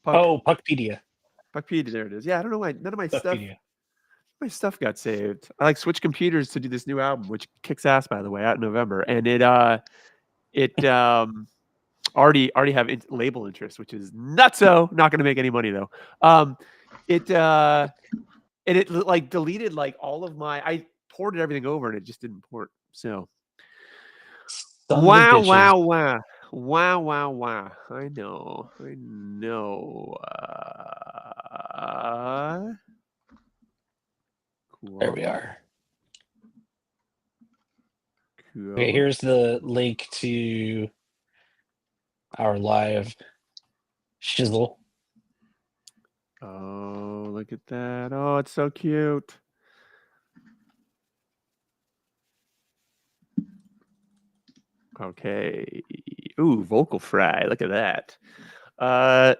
Puckpedia. Puckpedia, there it is. Yeah, I don't know why none of my Puckpedia. stuff got saved. I like switch computers to do this new album, which kicks ass, by the way, out in November, and it already have label interest, which is nutso. Not going to make any money though. It like deleted like all of my. I ported everything over, and it just didn't port. So Sons of wow, bitches. wow, wow. Wow. I know. Cool. There we are. Cool. Okay, here's the link to our live shizzle. Oh, look at that. Oh, it's so cute. Okay. Ooh, vocal fry. Look at that. I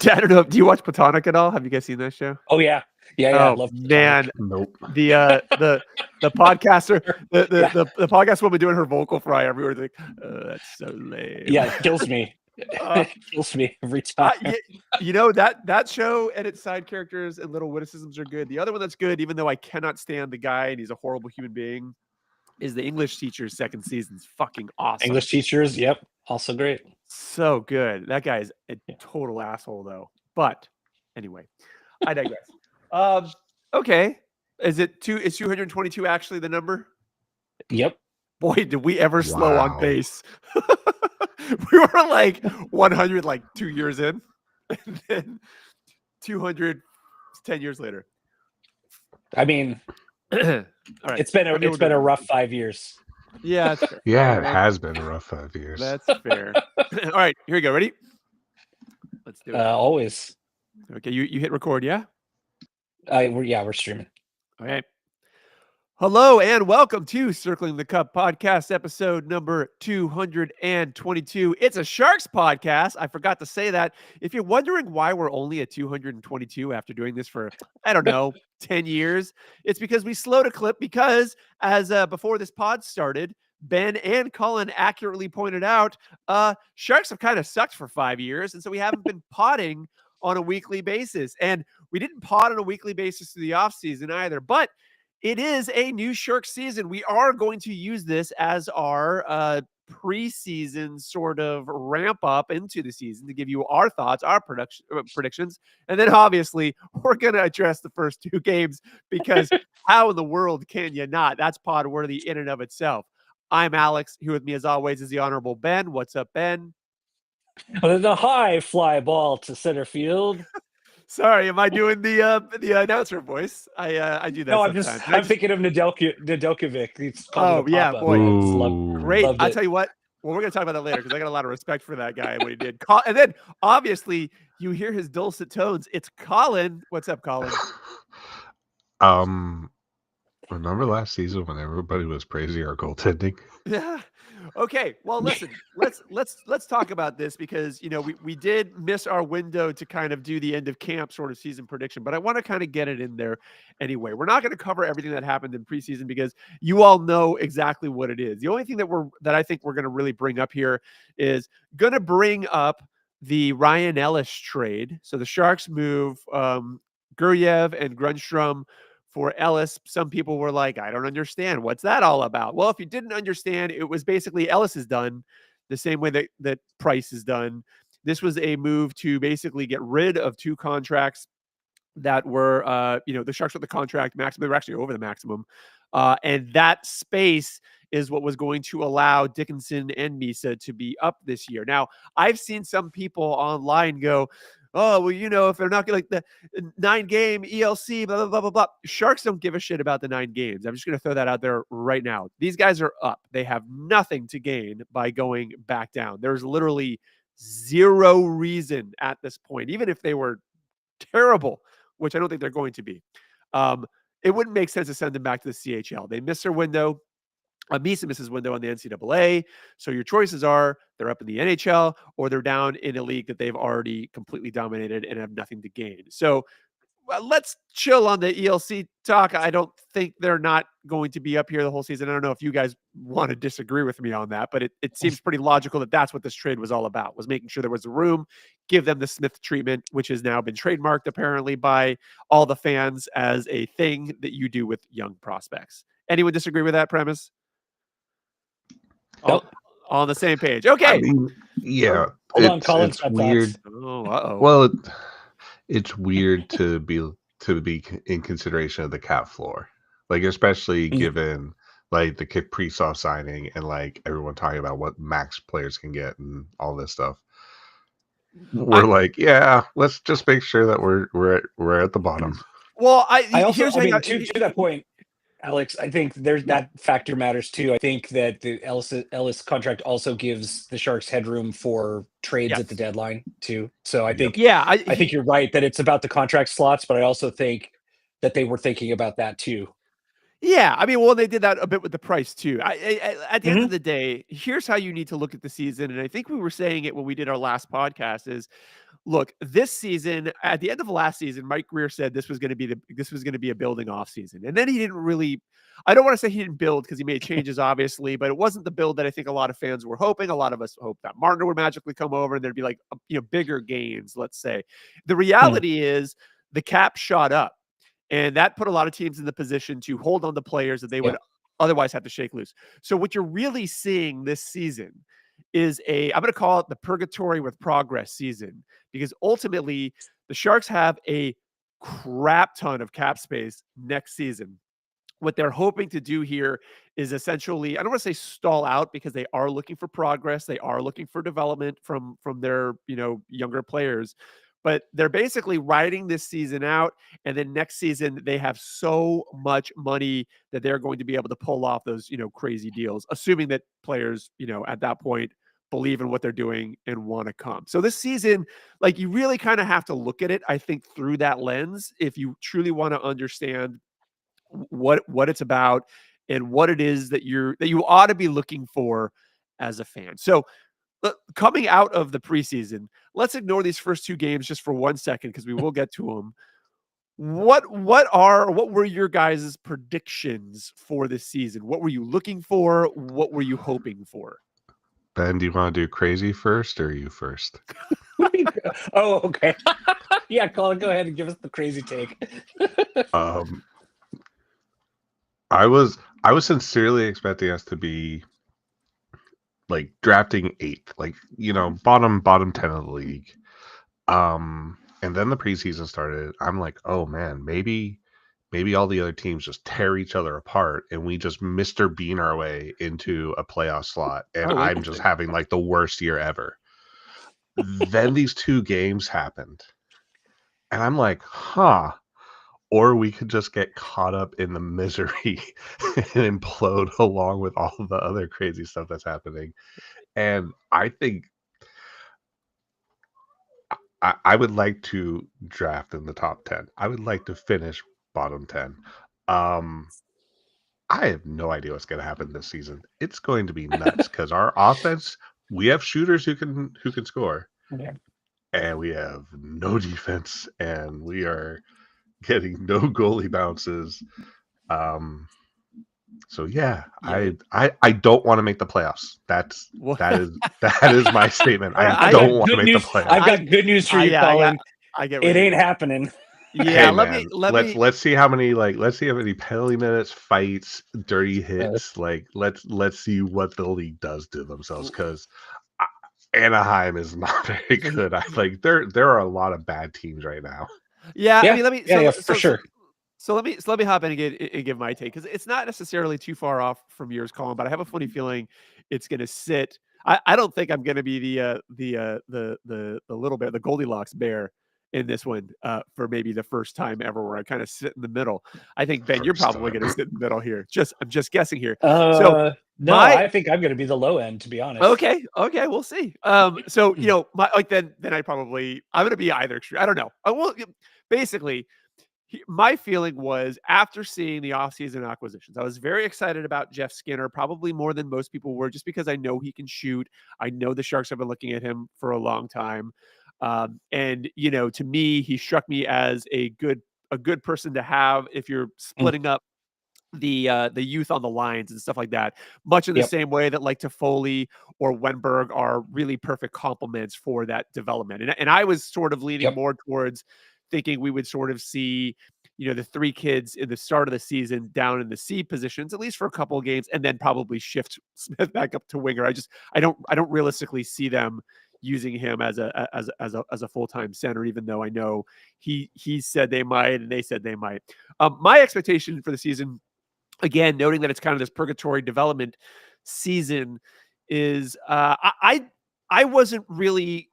don't know. Do you watch Platonic at all? Have you guys seen that show? Oh yeah. Yeah. Oh, I love man. Nope. The podcaster, the podcast woman doing her vocal fry everywhere. Like, that's so lame. Yeah, it kills me. It kills me every time. You know, that show and its side characters and little witticisms are good. The other one that's good, even though I cannot stand the guy and he's a horrible human being, is the English Teacher's second season's fucking awesome. English Teachers, yep, also great. So good. That guy's a total asshole though. But anyway, I digress. Okay. Is 222 actually the number? Yep. Boy, did we ever slow on pace. We were like 100 like 2 years in, and then 200 10 years later. I mean, all right. It's been a rough 5 years. Yeah, that's fair. Yeah, it has been a rough 5 years. That's fair. All right, here we go. Ready? Let's do it. Always. Okay, you hit record, yeah? We're streaming. Okay. Hello and welcome to Circling the Cup podcast, episode number 222. It's a Sharks podcast. I forgot to say that. If you're wondering why we're only at 222 after doing this for, I don't know, 10 years, it's because we slowed a clip because as before this pod started, Ben and Colin accurately pointed out, Sharks have kind of sucked for 5 years, and so we haven't been potting on a weekly basis. And we didn't pod on a weekly basis through the offseason either, but it is a new Shark season. We are going to use this as our preseason sort of ramp up into the season to give you our thoughts, our predictions. And then obviously we're going to address the first two games because how in the world can you not? That's pod worthy in and of itself. I'm Alex. Here with me as always is the Honorable Ben. What's up, Ben? The high fly ball to center field. Sorry, am I doing the announcer voice? I do that. No, sometimes. I'm thinking of Nedeljkovic. Oh yeah, boy, great. Loved I'll it. tell you what. Well, we're gonna talk about that later because I got a lot of respect for that guy and what he did. And then obviously you hear his dulcet tones. It's Colin. What's up, Colin? Remember last season when everybody was praising our goaltending? Yeah. Okay. Well, listen. let's talk about this because we did miss our window to kind of do the end of camp sort of season prediction, but I want to kind of get it in there anyway. We're not going to cover everything that happened in preseason because you all know exactly what it is. The only thing that I think we're going to really bring up here is going to bring up the Ryan Ellis trade. So the Sharks move Guryev and Grundstrom for Ellis. Some people were like, I don't understand. What's that all about? Well, if you didn't understand, it was basically Ellis is done the same way that Price is done. This was a move to basically get rid of two contracts that were, the Sharks with the contract maximum. They were actually over the maximum. And that space is what was going to allow Dickinson and Misa to be up this year. Now, I've seen some people online go, oh, well, if they're not like the 9-game ELC, blah, blah, blah, blah, blah. Sharks don't give a shit about the 9 games. I'm just going to throw that out there right now. These guys are up. They have nothing to gain by going back down. There's literally zero reason at this point, even if they were terrible, which I don't think they're going to be. It wouldn't make sense to send them back to the CHL. They miss their window. Misa misses window on the NCAA. So your choices are they're up in the NHL or they're down in a league that they've already completely dominated and have nothing to gain. So let's chill on the ELC talk. I don't think they're not going to be up here the whole season. I don't know if you guys want to disagree with me on that, but it seems pretty logical that that's what this trade was all about, was making sure there was a room, give them the Smith treatment, which has now been trademarked apparently by all the fans as a thing that you do with young prospects. Anyone disagree with that premise? Nope. All on the same page. Okay. I mean, yeah, Hold on, Colin's it's got weird. thoughts. Oh, uh-oh. Well, it's weird to be in consideration of the cap floor, like especially Mm. given like the Kaprizov signing and like everyone talking about what max players can get and all this stuff. We're like, yeah, let's just make sure that we're at the bottom. Well, I also, here's I hang mean, on. to that point, Alex, I think there's that factor matters too. I think that the Ellis contract also gives the Sharks headroom for trades at the Yes. deadline too. So I Yep. think, Yeah, I think you're right that it's about the contract slots, but I also think that they were thinking about that too. Yeah, I mean, well, they did that a bit with the price too. At the end Mhm. of the day, here's how you need to look at the season, and I think we were saying it when we did our last podcast. Is look, this season, at the end of last season, Mike Greer said this was going to be a building off season, and then he didn't really. I don't want to say he didn't build because he made changes, obviously, but it wasn't the build that I think a lot of fans were hoping. A lot of us hoped that Martin would magically come over and there'd be like bigger gains. Let's say the reality is the cap shot up. And that put a lot of teams in the position to hold on to players that they would Yep. otherwise have to shake loose. So what you're really seeing this season is I'm going to call it the purgatory with progress season, because ultimately the Sharks have a crap ton of cap space next season. What they're hoping to do here is essentially, I don't want to say stall out, because they are looking for progress. They are looking for development from their, younger players. But they're basically riding this season out, and then next season they have so much money that they're going to be able to pull off those, crazy deals, assuming that players, at that point believe in what they're doing and want to come. So this season, like, you really kind of have to look at it, I think, through that lens if you truly want to understand what it's about and what it is that you ought to be looking for as a fan. So coming out of the preseason, let's ignore these first two games just for 1 second, because we will get to them. What were your guys' predictions for this season? What were you looking for? What were you hoping for? Ben, do you want to do crazy first or you first? Oh, okay. Yeah, Colin, go ahead and give us the crazy take. I was sincerely expecting us to be like drafting 8th, like bottom 10 of the league. And then the preseason started. I'm like, oh man, maybe all the other teams just tear each other apart and we just Mr. Bean our way into a playoff slot. And Oh, I'm just having like the worst year ever. Then these 2 games happened. And I'm like, huh. Or we could just get caught up in the misery and implode along with all of the other crazy stuff that's happening. And I think I would like to draft in the top 10. I would like to finish bottom 10. I have no idea what's going to happen this season. It's going to be nuts because our offense, we have shooters who can score, Yeah. and we have no defense, and we are getting no goalie bounces. So yeah, Yeah. I don't want to make the playoffs. That is my statement. I I don't got want to good make news. the playoffs. I've got good news for you, yeah, Colin. I get what It you ain't mean. happening. Yeah, Hey, let man, me let's see how many penalty minutes, fights, dirty hits. Like let's see what the league does to themselves, because Anaheim is not very good. There are a lot of bad teams right now. Yeah, I Yeah, mean, let me yeah, for sure. So let me hop in and give my take, because it's not necessarily too far off from yours, Colin, but I have a funny feeling it's going to sit. I don't think I'm going to be the little bear, the Goldilocks bear in this one for maybe the first time ever, where I kind of sit in the middle. I think, Ben, you're First probably going to time. sit in the middle here. I'm just guessing here. So No, my I think I'm going to be the low end, to be honest. Okay, we'll see. So my then I'm going to be either extreme. I don't know. I will basically. My feeling was, after seeing the offseason acquisitions, I was very excited about Jeff Skinner, probably more than most people were, just because I know he can shoot. I know the Sharks have been looking at him for a long time. And to me, he struck me as a good a good person to have if you're splitting up the youth on the lines and stuff like that, much in the Yep. same way that like Toffoli or Wenberg are really perfect complements for that development. And I was sort of leaning Yep. more towards thinking we would sort of see, the three kids in the start of the season down in the C positions, at least for a couple of games, and then probably shift Smith back up to winger. I don't realistically see them using him as a full-time center, even though I know he said they might and they said they might. My expectation for the season, again, noting that it's kind of this purgatory development season, is I wasn't really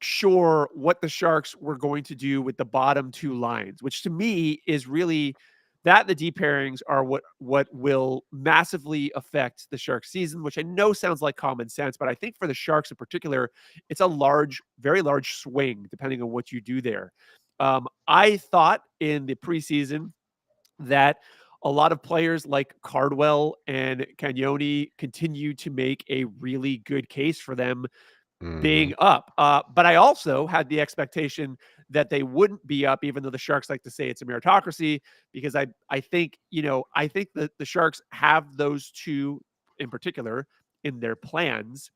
sure what the Sharks were going to do with the bottom two lines, which to me is really that the D pairings are what will massively affect the Sharks season, which I know sounds like common sense, but I think for the Sharks in particular, it's a very large swing depending on what you do there. I thought in the preseason that a lot of players like Cardwell and Cagnoni continue to make a really good case for them being up. But I also had the expectation that they wouldn't be up, even though the Sharks like to say it's a meritocracy, because I think, I think that the Sharks have those two in particular in their plans.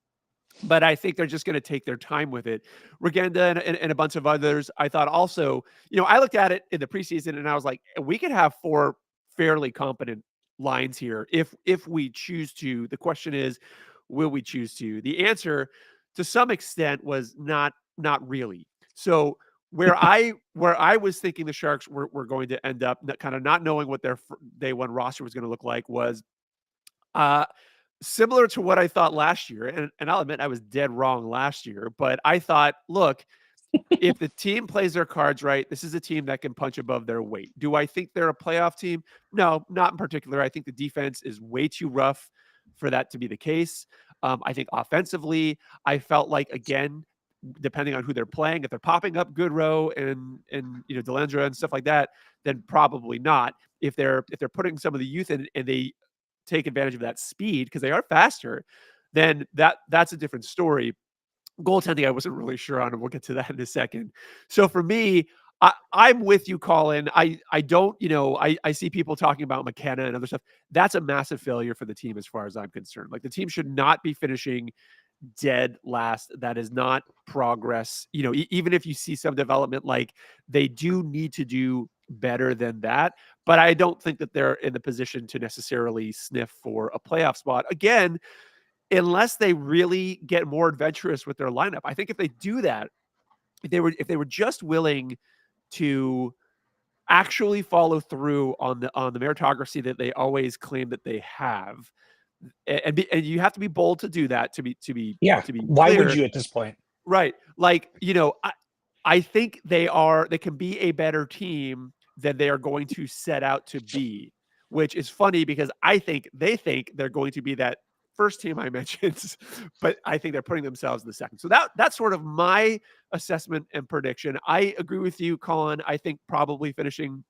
But I think they're just going to take their time with it. Regenda and a bunch of others, I thought also, I looked at it in the preseason and I was like, we could have 4 fairly competent lines here if we choose to. The question is, will we choose to? The answer, to some extent, was not really. So where I was thinking the Sharks were going to end up, kind of not knowing what their day one roster was going to look like, was similar to what I thought last year. And I'll admit I was dead wrong last year, but I thought, look, if the team plays their cards right, this is a team that can punch above their weight. Do I think they're a playoff team? No, not in particular. I think the defense is way too rough for that to be the case. I think offensively, I felt like, again, depending on who they're playing, if they're popping up Goodrow and Delendra and stuff like that, then probably not. If they're putting some of the youth in and they take advantage of that speed because they are faster, then that's a different story. Goaltending, I wasn't really sure on, and we'll get to that in a second. So for me, I'm with you, Colin. I don't, I see people talking about McKenna and other stuff. That's a massive failure for the team as far as I'm concerned. Like, the team should not be finishing dead last. That is not progress. Even if you see some development, like, they do need to do better than that. But I don't think that they're in the position to necessarily sniff for a playoff spot. Again, unless they really get more adventurous with their lineup. I think if they do that, if they were just willing to actually follow through on the meritocracy that they always claim that they have, and you have to be bold to do that to be why clear. would you at this point? Right. Like, I think they can be a better team than they are going to set out to be, which is funny because I think they think they're going to be that first team I mentioned, but I think they're putting themselves in the second. So that's sort of my assessment and prediction. I agree with you, Colin. I think probably finishing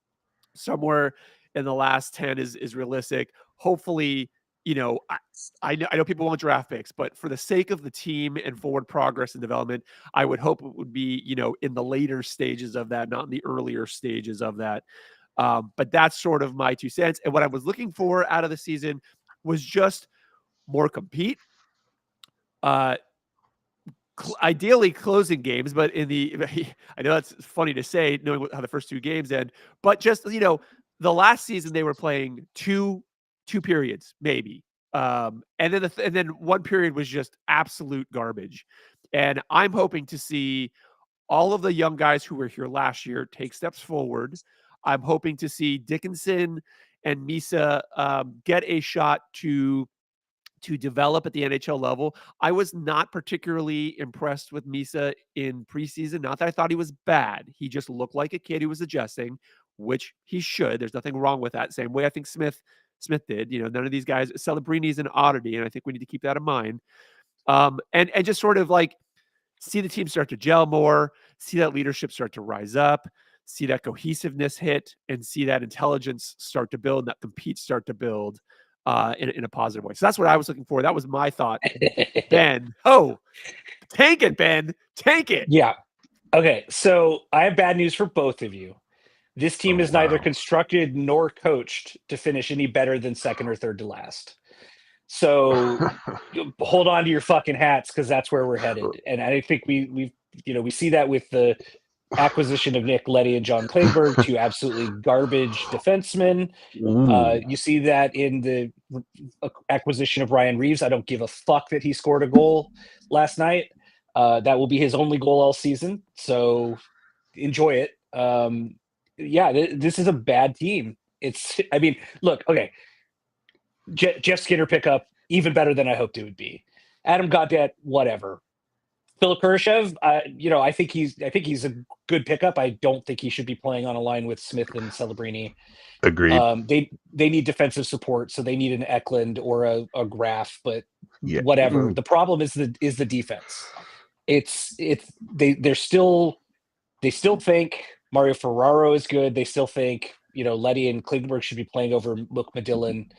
somewhere in the last 10 is realistic. Hopefully, I know people want draft picks, but for the sake of the team and forward progress and development, I would hope it would be, in the later stages of that, not in the earlier stages of that. But that's sort of my 2 cents. And what I was looking for out of the season was just more compete, ideally closing games, but I know that's funny to say knowing how the first 2 games end, but just, the last season they were playing two periods maybe. And then one period was just absolute garbage. And I'm hoping to see all of the young guys who were here last year take steps forward. I'm hoping to see Dickinson and Misa get a shot to develop at the NHL level. I was not particularly impressed with Misa in preseason. Not that I thought he was bad. He just looked like a kid who was adjusting, which he should. There's nothing wrong with that. Same way I think Smith did. None of these guys, Celebrini's an oddity, and I think we need to keep that in mind. And just sort of like see the team start to gel more, see that leadership start to rise up, see that cohesiveness hit, and see that intelligence start to build, and that compete start to build in a positive way. So that's what I was looking for. That was my thought. Ben, tank it, Ben. Tank it. Yeah. Okay. So I have bad news for both of you. This team Oh, is neither wow. constructed nor coached to finish any better than second or third to last. So hold on to your fucking hats because that's where we're headed. And I think we see that with the acquisition of Nick Leddy and John Klingberg, two absolutely garbage defensemen. Ooh. You see that in the acquisition of Ryan Reeves. I don't give a fuck that he scored a goal last night. That will be his only goal all season. So enjoy it. This is a bad team. Look, okay. Jeff Skinner pickup, even better than I hoped it would be. Adam Gaudette, whatever. Philip Kurashev, I think he's a good pickup. I don't think he should be playing on a line with Smith and Celebrini. Agreed. They need defensive support, so they need an Eklund or a Graf, but Yeah. whatever. The problem is the defense. They still think Mario Ferraro is good. They still think Leddy and Klingberg should be playing over Luke Medillin.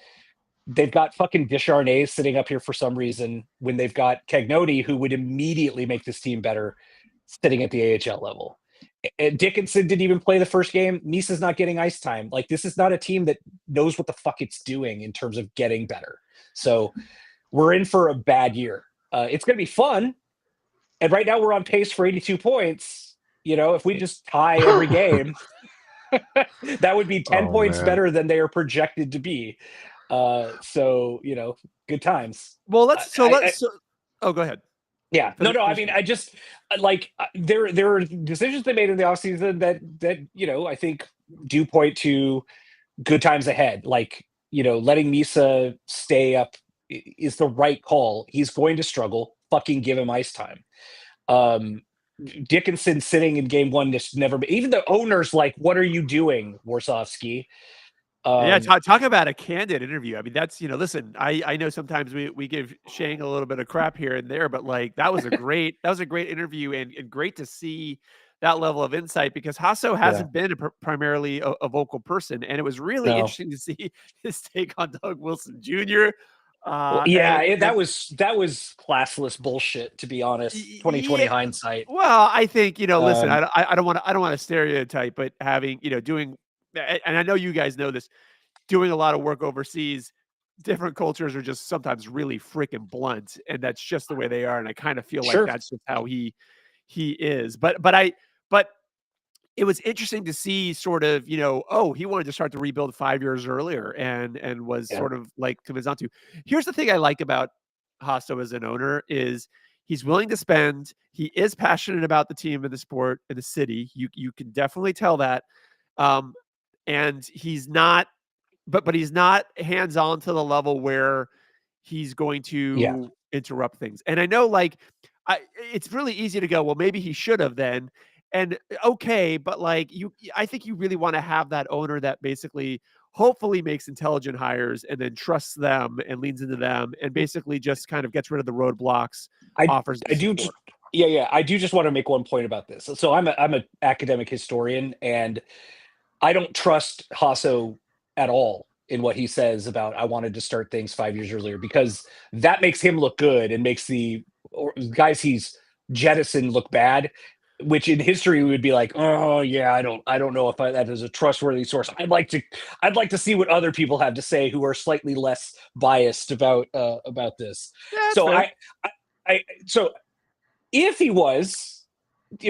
They've got fucking Descharnais sitting up here for some reason when they've got Cagnoni, who would immediately make this team better, sitting at the AHL level. And Dickinson didn't even play the first game. Misa's not getting ice time. Like, this is not a team that knows what the fuck it's doing in terms of getting better. So we're in for a bad year. It's going to be fun. And right now we're on pace for 82 points. If we just tie every game, that would be 10 points man. better than they are projected to be. Good times. Well, go ahead. Yeah, no. I mean, I just there are decisions they made in the offseason that I think do point to good times ahead. Like, letting Misa stay up is the right call. He's going to struggle. Fucking give him ice time. Dickinson sitting in game one, just never. Even the owner's like, "What are you doing, Warsofsky?" Talk about a candid interview. I mean, that's, listen, I know sometimes we give Shang a little bit of crap here and there, but like that was a great interview and great to see that level of insight because Hasso hasn't been primarily a vocal person. And it was really interesting to see his take on Doug Wilson Jr. That was classless bullshit, to be honest. 2020 hindsight. Well, I think, listen, I don't want to stereotype, but having, doing, and I know you guys know this, doing a lot of work overseas, different cultures are just sometimes really freaking blunt, and that's just the way they are. And I kind of feel like that's just how he is. But it was interesting to see sort of, he wanted to start to rebuild 5 years earlier and was sort of like convinced not to. Here's the thing I like about Hasso as an owner is he's willing to spend. He is passionate about the team and the sport and the city. You can definitely tell that. And he's not, but he's not hands-on to the level where he's going to interrupt things. And I know, it's really easy to go, well, maybe he should have then. And okay, but I think you really want to have that owner that basically hopefully makes intelligent hires and then trusts them and leans into them and basically just kind of gets rid of the roadblocks. I do just want to make one point about this. So I'm an academic historian, and I don't trust Hasso at all in what he says about I wanted to start things 5 years earlier, because that makes him look good and makes the guys he's jettisoned look bad, which in history we would be like, oh yeah, I don't know if that is a trustworthy source. I'd like to see what other people have to say who are slightly less biased about this. Yeah, so so if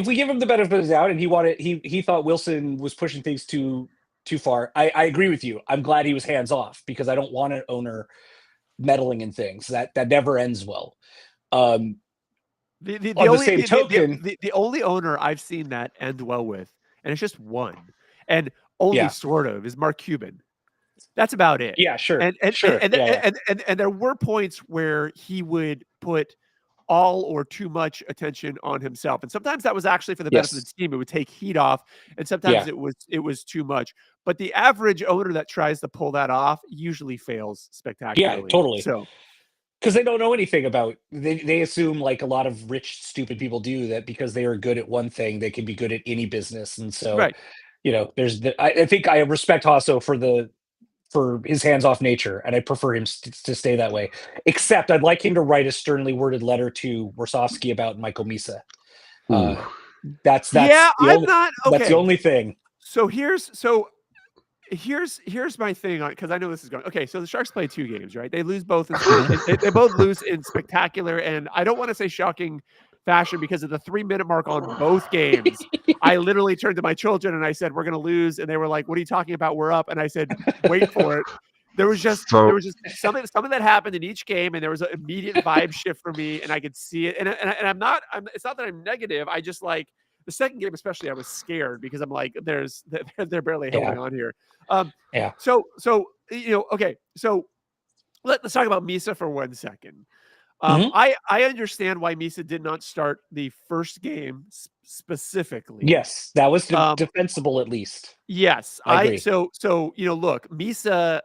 we give him the benefit of the doubt and he thought Wilson was pushing things too far, I agree with you. I'm glad he was hands off because I don't want an owner meddling in things. That never ends well. The only owner I've seen that end well with, and it's just one, and only sort of, is Mark Cuban. That's about it. Yeah, sure. And there were points where he would put all or too much attention on himself, and sometimes that was actually for the benefit of the team. It would take heat off, and sometimes it was too much. But the average owner that tries to pull that off usually fails spectacularly. Yeah, totally. So, because they don't know anything about, they assume, like a lot of rich, stupid people do, that because they are good at one thing, they can be good at any business. And so, I think I respect Hasso for his hands-off nature, and I prefer him to stay that way. Except I'd like him to write a sternly worded letter to Warsofsky about Michael Misa. That's the only thing. So here's my thing on, because I know this is going. Okay, so the Sharks play 2 games, right? They lose both. They both lose in spectacular, and I don't want to say shocking fashion, because at the 3-minute mark on both games, I literally turned to my children and I said, "We're going to lose," and they were like, "What are you talking about? We're up." And I said, "Wait for it." There was just something that happened in each game, and there was an immediate vibe shift for me, and I could see it. And it's not that I'm negative. I just, like, the second game especially, I was scared, because I'm like, they're barely holding on here. Yeah. So okay. So let's talk about Misa for 1 second. I understand why Misa did not start the first game specifically. Yes, that was defensible, at least. Yes, I agree. So look, Misa.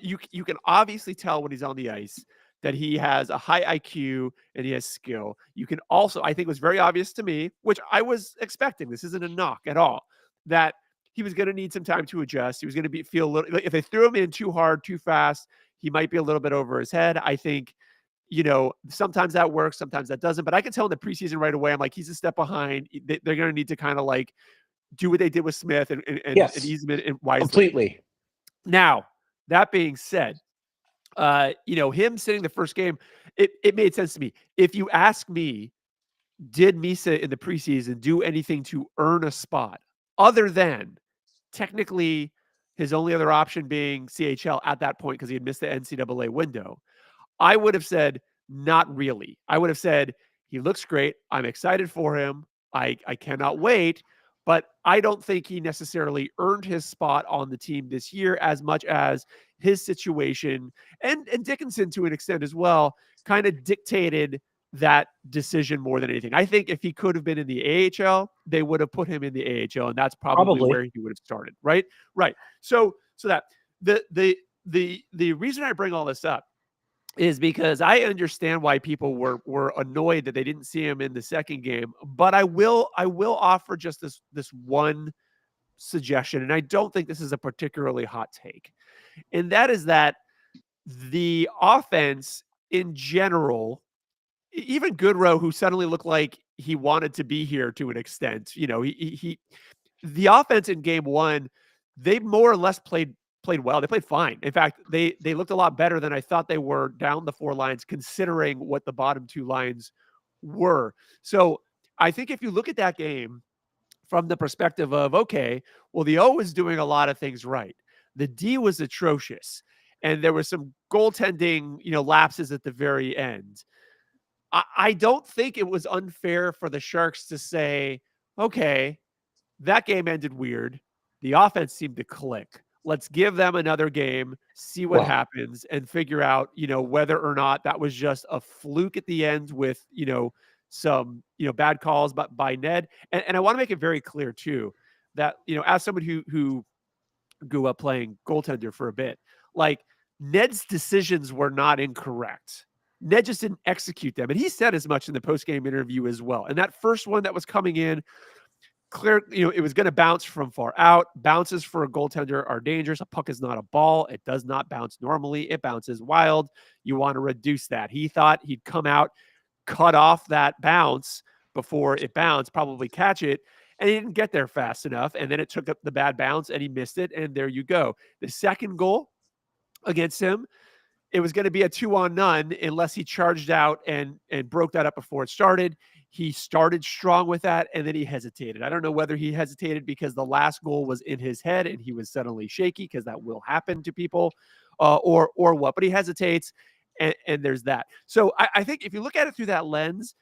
You can obviously tell when he's on the ice that he has a high IQ and he has skill. You can also, I think it was very obvious to me, which I was expecting, this isn't a knock at all, that he was going to need some time to adjust. He was going to feel a little, like, if they threw him in too hard, too fast, he might be a little bit over his head. I think, sometimes that works, sometimes that doesn't. But I could tell in the preseason right away, I'm like, he's a step behind. They're going to need to kind of like do what they did with Smith and ease him in wisely. Completely. Now, that being said, him sitting the first game, it made sense to me. If you ask me, did Misa in the preseason do anything to earn a spot other than technically his only other option being CHL at that point, because he had missed the NCAA window? I would have said, not really. I would have said, he looks great. I'm excited for him. I cannot wait. But I don't think he necessarily earned his spot on the team this year as much as his situation, and Dickinson to an extent as well, kind of dictated that decision more than anything. I think if he could have been in the AHL, they would have put him in the AHL, and that's probably where he would have started. Right. So that the reason I bring all this up is because I understand why people were annoyed that they didn't see him in the second game. But I will offer just this one suggestion, and I don't think this is a particularly hot take, and that is that the offense in general, even Goodrow, who suddenly looked like he wanted to be here to an extent, the offense in game 1, they more or less played well. They played fine. In fact, they looked a lot better than I thought they were down the 4 lines, considering what the bottom 2 lines were. So I think if you look at that game from the perspective of, okay, well, the O is doing a lot of things right. The D was atrocious, and there was some goaltending, lapses at the very end. I don't think it was unfair for the Sharks to say, okay, that game ended weird. The offense seemed to click. Let's give them another game, see what happens, and figure out, whether or not that was just a fluke at the end with, some, bad calls by Ned. And I want to make it very clear too, that, as someone who grew up playing goaltender for a bit, like, Ned's decisions were not incorrect. Ned just didn't execute them. And he said as much in the post-game interview as well. And that first one that was coming in, clear, it was going to bounce from far out. Bounces for a goaltender are dangerous. A puck is not a ball. It does not bounce normally. It bounces wild. You want to reduce that. He thought he'd come out, cut off that bounce before it bounced, probably catch it, and he didn't get there fast enough. And then it took up the bad bounce, and he missed it, and there you go. The second goal against him, it was going to be a 2-on-none unless he charged out and broke that up before it started. He started strong with that, and then he hesitated. I don't know whether he hesitated because the last goal was in his head and he was suddenly shaky, because that will happen to people, or what. But he hesitates, and there's that. So I think if you look at it through that lens,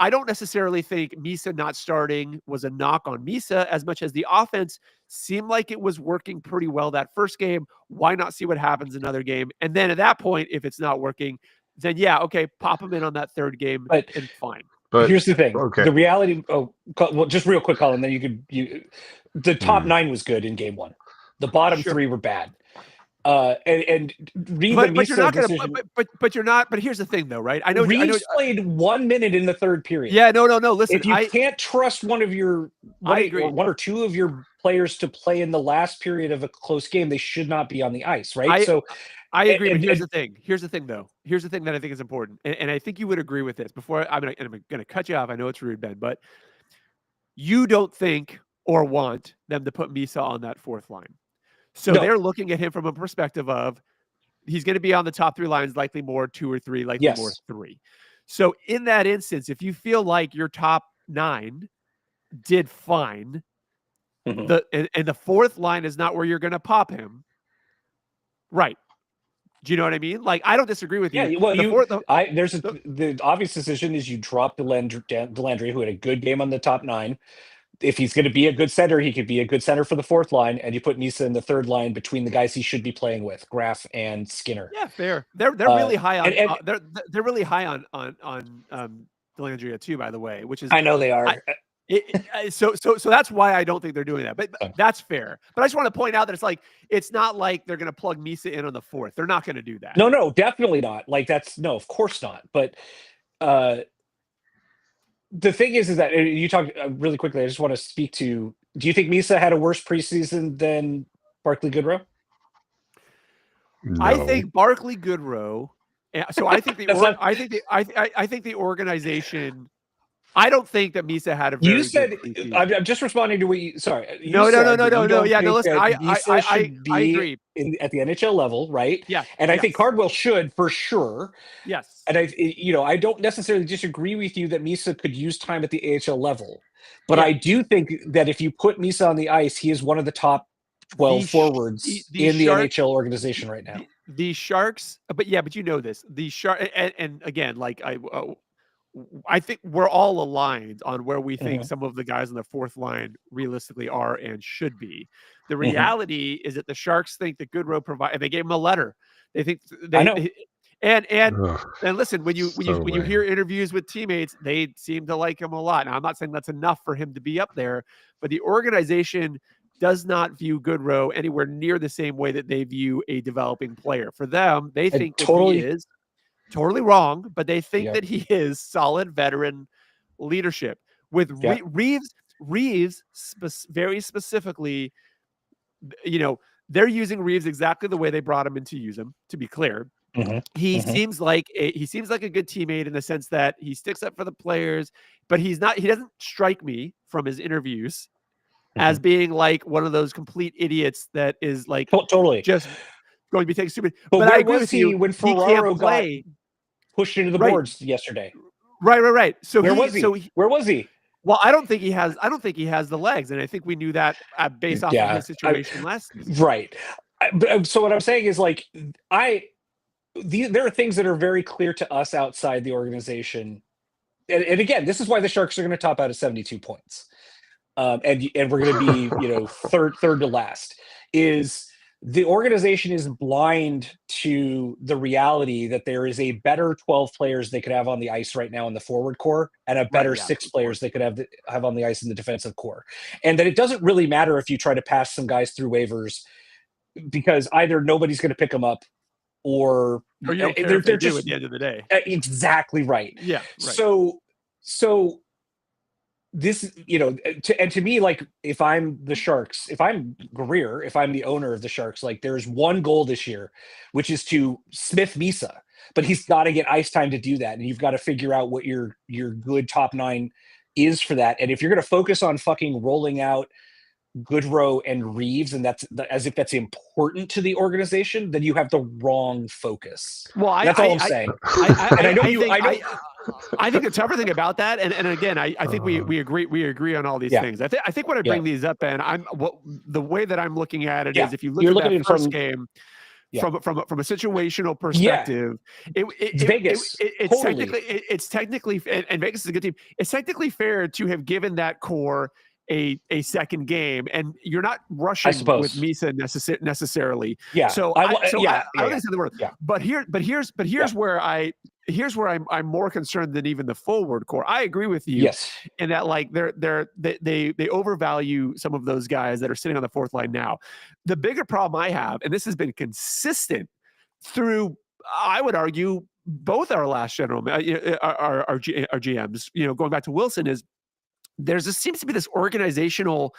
I don't necessarily think Misa not starting was a knock on Misa as much as the offense seemed like it was working pretty well that first game. Why not see what happens another game? And then at that point, if it's not working, then yeah, okay, pop him in on that third game and fine. But here's the thing. Okay. The reality, just real quick, Colin, then the top 9 was good in game 1. The bottom 3 were bad. And read the Misa decision. But you're not. But here's the thing, though, right? I know Reeves played 1 minute in the third period. Yeah, no. Listen, if you can't trust one or two of your players to play in the last period of a close game, they should not be on the ice, right? I agree. But here's the thing. Here's the thing, though. Here's the thing that I think is important, and I think you would agree with this. Before I'm going to cut you off. I know it's rude, Ben, but you don't think, or want them to put Misa on that fourth line. So No. they're looking at him from a perspective of he's going to be on the top 3 lines, likely more 2 or 3, likely more 3. So in that instance, if you feel like your top 9 did fine, and the fourth line is not where you're going to pop him, right? Do you know what I mean? Like, I don't disagree with you. Yeah, well, the obvious decision is you drop Delandry, who had a good game on the top 9. If he's going to be a good center, he could be a good center for the fourth line, and you put Misa in the third line between the guys he should be playing with, Graf and Skinner. Yeah, fair. They're really high on they're really high on Delandria too, by the way, which is I know they are. So that's why I don't think they're doing that, but that's fair. But I just want to point out that it's not like they're going to plug Misa in on the fourth. They're not going to do that. No, definitely not. Like of course not. But the thing is that you talked really quickly. I just want to speak to. Do you think Misa had a worse preseason than Barclay Goodrow? No. I think Barclay Goodrow. So I think I think the organization. I don't think that Misa had a very You said good I'm just responding to what you. Sorry. No. Yeah, no. Listen, I agree. At the NHL level, right? Yeah. And I think Cardwell should for sure. Yes. And I don't necessarily disagree with you that Misa could use time at the AHL level, but I do think that if you put Misa on the ice, he is one of the top 12 forwards in the NHL organization right now. The Sharks, but you know this. The Shark, and again, like I think we're all aligned on where we think some of the guys on the fourth line realistically are and should be. The reality is that the Sharks think that Goodrow and they gave him a letter. They think and listen, when you hear interviews with teammates, they seem to like him a lot. Now, I'm not saying that's enough for him to be up there, but the organization does not view Goodrow anywhere near the same way that they view a developing player. For them, they think that he is totally wrong, but they think that he is solid veteran leadership. With Reeves very specifically, they're using Reeves exactly the way they brought him in to use him, to be clear. He seems like a good teammate in the sense that he sticks up for the players, but he doesn't strike me from his interviews as being like one of those complete idiots that is like totally just going to be taken stupid. But I agree with you when Ferraro got pushed into the boards yesterday. Right. So where was he? Well, I don't think he has the legs, and I think we knew that based off of his situation last season. Right. So what I'm saying is like there are things that are very clear to us outside the organization, and again, this is why the Sharks are going to top out at 72 points, and we're going to be third to last. Is the organization is blind to the reality that there is a better 12 players they could have on the ice right now in the forward core and a better 6 players they could have on the ice in the defensive core, and that it doesn't really matter if you try to pass some guys through waivers because either nobody's going to pick them up or you don't care if they do at the end of the day. Exactly right. Yeah. Right. So this, to me, like if I'm the Sharks, if I'm Greer, if I'm the owner of the Sharks, like there's one goal this year, which is to Smith Misa, but he's got to get ice time to do that. And you've got to figure out what your good top 9 is for that. And if you're going to focus on fucking rolling out Goodrow and Reeves, and that's as if that's important to the organization, then you have the wrong focus. Well, that's all I'm saying. I think the tougher thing about that, and again, I think we agree on all these things. I think when I bring these up, and the way that I'm looking at it is, if you look at that first game. From a situational perspective, it's Vegas. It's technically, and Vegas is a good team. It's technically fair to have given that core a second game, and you're not rushing with Misa necessarily. Yeah. So I don't say the word. Yeah. But here's where I'm more concerned than even the forward core. I agree with you. Yes. In that, like they overvalue some of those guys that are sitting on the fourth line now. The bigger problem I have, and this has been consistent through, I would argue, both our last general, our GMs, going back to Wilson, is seems to be this organizational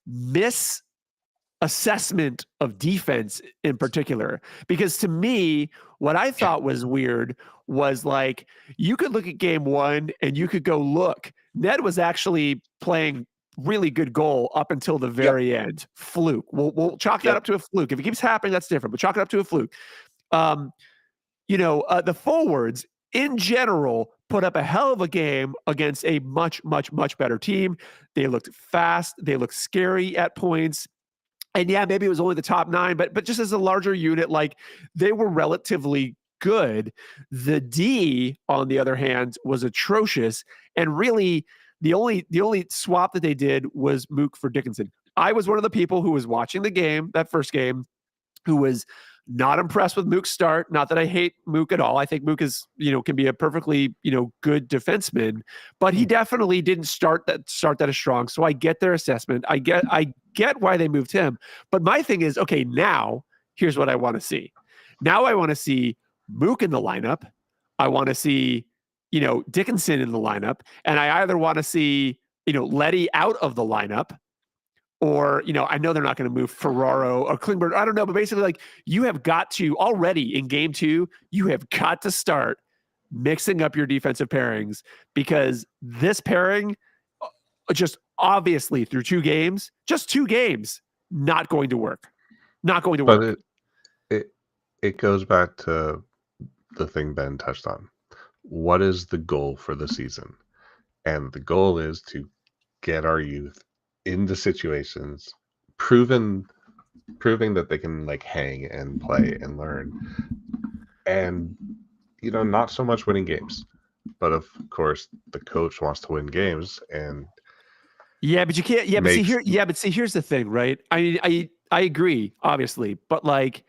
misassessment of defense in particular. Because to me, what I thought was weird was like, you could look at game 1 and you could go, look, Ned was actually playing really good goal up until the very end. Fluke. We'll chalk that up to a fluke. If it keeps happening, that's different, but chalk it up to a fluke. The forwards in general put up a hell of a game against a much, much, much better team. They looked fast. They looked scary at points. And yeah, maybe it was only the top 9, but just as a larger unit, like they were relatively good. The D, on the other hand, was atrocious. And really, the only swap that they did was Mook for Dickinson. I was one of the people who was watching the game, that first game, who was not impressed with Mook's start. Not that I hate Mook at all. I think Mook is, can be a perfectly, good defenseman, but he definitely didn't start that as strong. So I get their assessment. I get why they moved him. But my thing is, okay, now here's what I want to see. Now I want to see Mook in the lineup. I want to see, Dickinson in the lineup. And I either want to see, Leddy out of the lineup, or, I know they're not going to move Ferraro or Klingberg. I don't know. But basically, like, you have got to already in game 2, you have got to start mixing up your defensive pairings, because this pairing just obviously through 2 games, just 2 games, not going to work. Not going to work. But it goes back to the thing Ben touched on. What is the goal for the season? And the goal is to get our youth into situations, proving that they can like hang and play and learn, and not so much winning games, but of course the coach wants to win games. And but you can't. See, here's the thing, right? I agree, obviously, but like,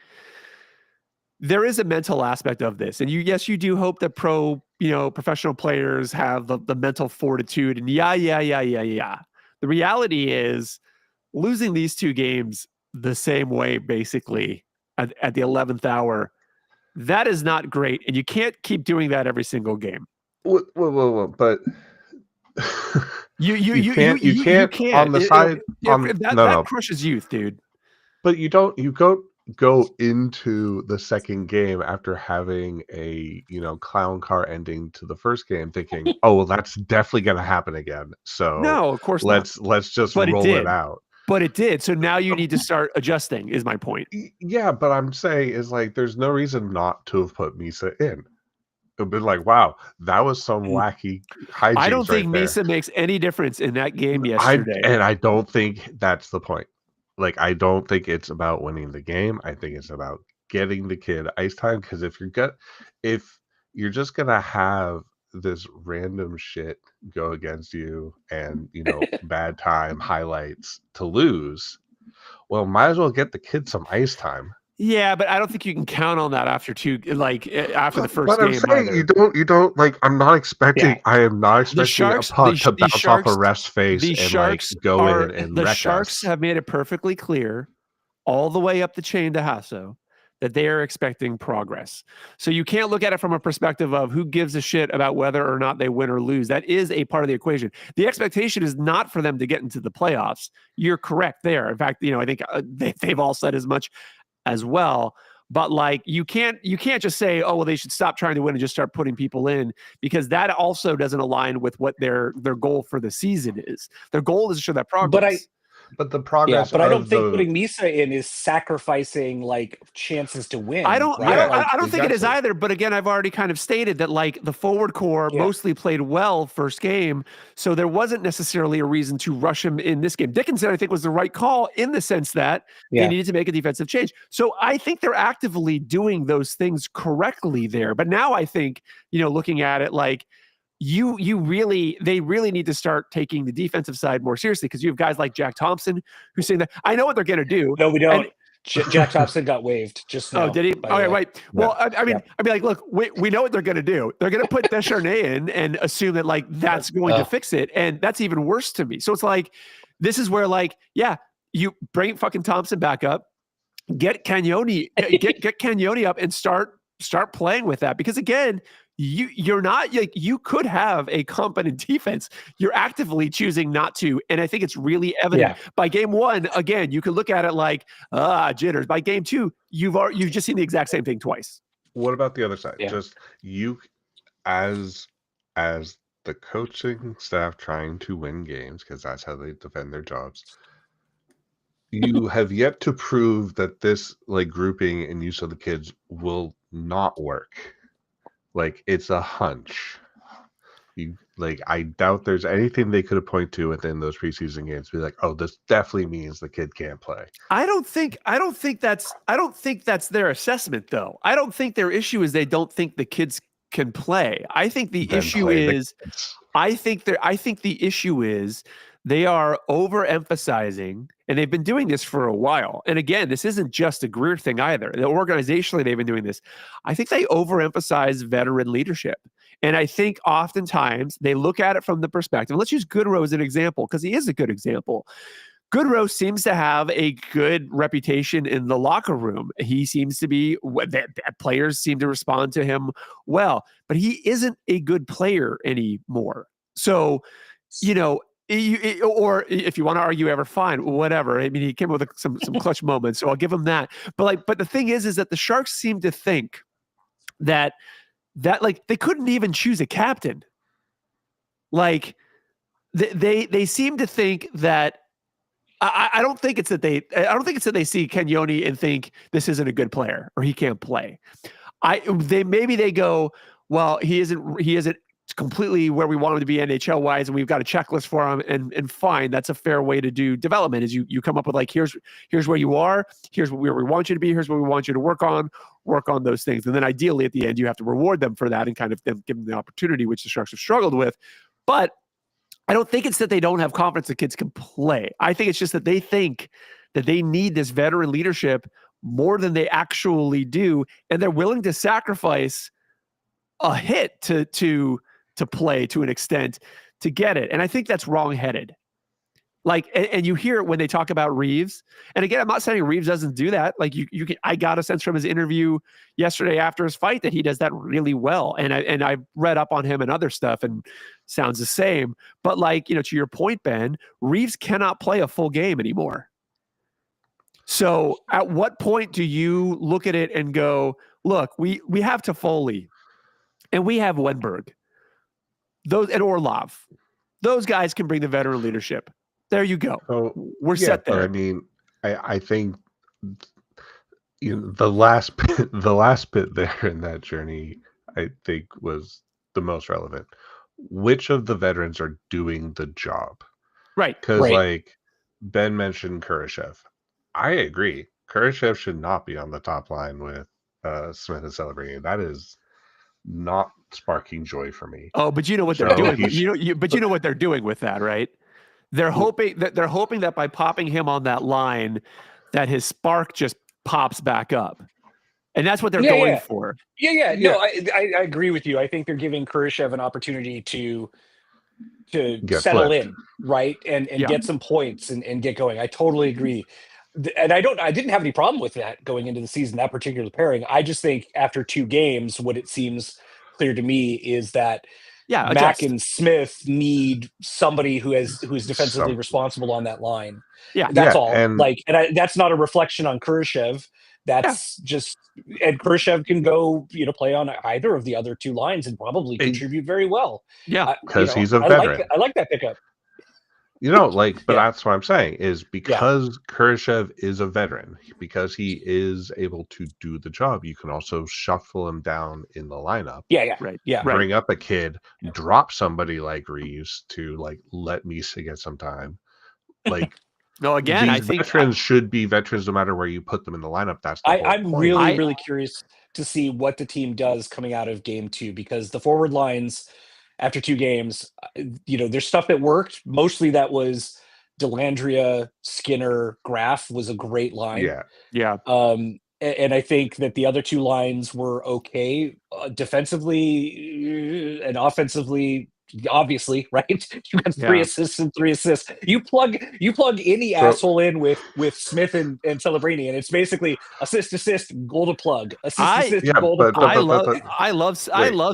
there is a mental aspect of this, and you do hope that professional players have the mental fortitude, and yeah. The reality is, losing these 2 games the same way, basically at the 11th hour, that is not great, and you can't keep doing that every single game. Whoa, but you can't on the side. That crushes youth, dude. But you go into the second game after having a clown car ending to the first game thinking, oh well, that's definitely going to happen again, so no, of course let's just roll it out. But it did, so now you need to start adjusting, is my point. Yeah, but I'm saying is like there's no reason not to have put Misa in. It'd be like, wow, that was some wacky hijinks. I don't think right Misa makes any difference in that game yesterday. I don't think that's the point. Like, I don't think it's about winning the game. I think it's about getting the kid ice time. Because if you're just gonna have this random shit go against you, and bad time highlights to lose, well, might as well get the kid some ice time. Yeah, but I don't think you can count on that after the first but game. I'm saying you don't like. I'm not expecting. Yeah. I am not expecting a puck to bounce off a ref's face and go in and wreck us. The Sharks have made it perfectly clear, all the way up the chain to Hasso, that they are expecting progress. So you can't look at it from a perspective of who gives a shit about whether or not they win or lose. That is a part of the equation. The expectation is not for them to get into the playoffs. You're correct there. In fact, I think they've all said as much as well. But like, you can't just say, oh well, they should stop trying to win and just start putting people in, because that also doesn't align with what their goal for the season is. Their goal is to show that progress. But the progress. Yeah, but I don't think putting Misa in is sacrificing like chances to win. I don't think it is either. But again, I've already kind of stated that like the forward core mostly played well first game, so there wasn't necessarily a reason to rush him in this game. Dickinson, I think, was the right call in the sense that they needed to make a defensive change. So I think they're actively doing those things correctly there. But now I think, looking at it like, they really need to start taking the defensive side more seriously, because you have guys like Jack Thompson who's saying that I know what they're going to do. No, we don't. Jack Thompson got waived just now. Oh, did he? Okay, right. Well, I mean, like, look, we know what they're going to do. They're going to put Descharnay in and assume that like that's going to fix it, and that's even worse to me. So it's like, this is where like, you bring fucking Thompson back up, get Cagnoni, get Cagnoni up, and start playing with that, because again, you're not like, you could have a competent defense. You're actively choosing not to, and I think it's really evident. By game 1. Again, you could look at it like jitters. By game 2, you've just seen the exact same thing twice. What about the other side? Just you as the coaching staff trying to win games because that's how they defend their jobs. You have yet to prove that this like grouping and use of the kids will not work. Like it's a hunch. I doubt there's anything they could have pointed to within those preseason games to be like, oh, this definitely means the kid can't play. I don't think that's their assessment though. I don't think their issue is they don't think the kids can play. I think the issue is I think the issue is they are overemphasizing, and they've been doing this for a while. And again, this isn't just a Greer thing either. Organizationally, they've been doing this. I think they overemphasize veteran leadership. And I think oftentimes they look at it from the perspective. Let's use Goodrow as an example, because he is a good example. Goodrow seems to have a good reputation in the locker room. He seems to be, players seem to respond to him well, but he isn't a good player anymore. So, or if you want to argue ever, fine, whatever. I mean, he came with some clutch moments, so I'll give him that. But the thing is that the Sharks seem to think that they couldn't even choose a captain. Like they seem to think that. I don't think it's that they see Kenyoni and think this isn't a good player or he can't play. They go, well, he isn't completely where we want him to be NHL wise, and we've got a checklist for him, and fine, that's a fair way to do development. Is you come up with like, here's where you are, here's where we want you to be, here's what we want you to work on those things, and then ideally at the end you have to reward them for that and kind of give them the opportunity, which the Sharks have struggled with. But I don't think it's that they don't have confidence that kids can play. I think it's just that they think that they need this veteran leadership more than they actually do, and they're willing to sacrifice a hit to play to an extent to get it. And I think that's wrong-headed. Like, and you hear it when they talk about Reeves. And again, I'm not saying Reeves doesn't do that. Like you can, I got a sense from his interview yesterday after his fight that he does that really well. And I read up on him and other stuff and sounds the same. But like, to your point, Ben, Reeves cannot play a full game anymore. So at what point do you look at it and go, look, we have Toffoli and we have Wenberg, those and Orlov. Those guys can bring the veteran leadership. There you go. So, we're set there. I mean, I think the last bit there in that journey, I think was the most relevant. Which of the veterans are doing the job? Right. Because like Ben mentioned Kurashev. I agree. Kurashev should not be on the top line with Smith and Celebrini. That is not sparking joy for me. Oh, but you know what they're doing. You know what they're doing with that, right? They're hoping that by popping him on that line, that his spark just pops back up, and that's what they're going for. Yeah. No, I agree with you. I think they're giving Kurashev an opportunity to settle in, right, and get some points and get going. I totally agree, and I didn't have any problem with that going into the season. That particular pairing, I just think after 2 games, what it seems clear to me is that. Mac and Smith need somebody who's defensively responsible on that line. Yeah, that's all. And that's not a reflection on Kurashev. That's just, and Kurashev can go, play on either of the other 2 lines and probably contribute very well. Yeah, because he's a veteran. I like that pickup. But that's what I'm saying is because Kurashev is a veteran, because he is able to do the job, you can also shuffle him down in the lineup. Bring up a kid, drop somebody like Reeves to let Misa get some time. No, again, I think veterans should be veterans no matter where you put them in the lineup. That's the whole I'm point. really curious to see what the team does coming out of game 2, because the forward lines after 2 games, there's stuff that worked. Mostly that was Dellandrea, Skinner, Graf was a great line. Yeah. And I think that the other 2 lines were okay defensively and offensively. Obviously, right? You got 3 assists and 3 assists. You plug any asshole in with Smith and Celebrini, and it's basically assist, goal to plug. Assist, goal to plug. I love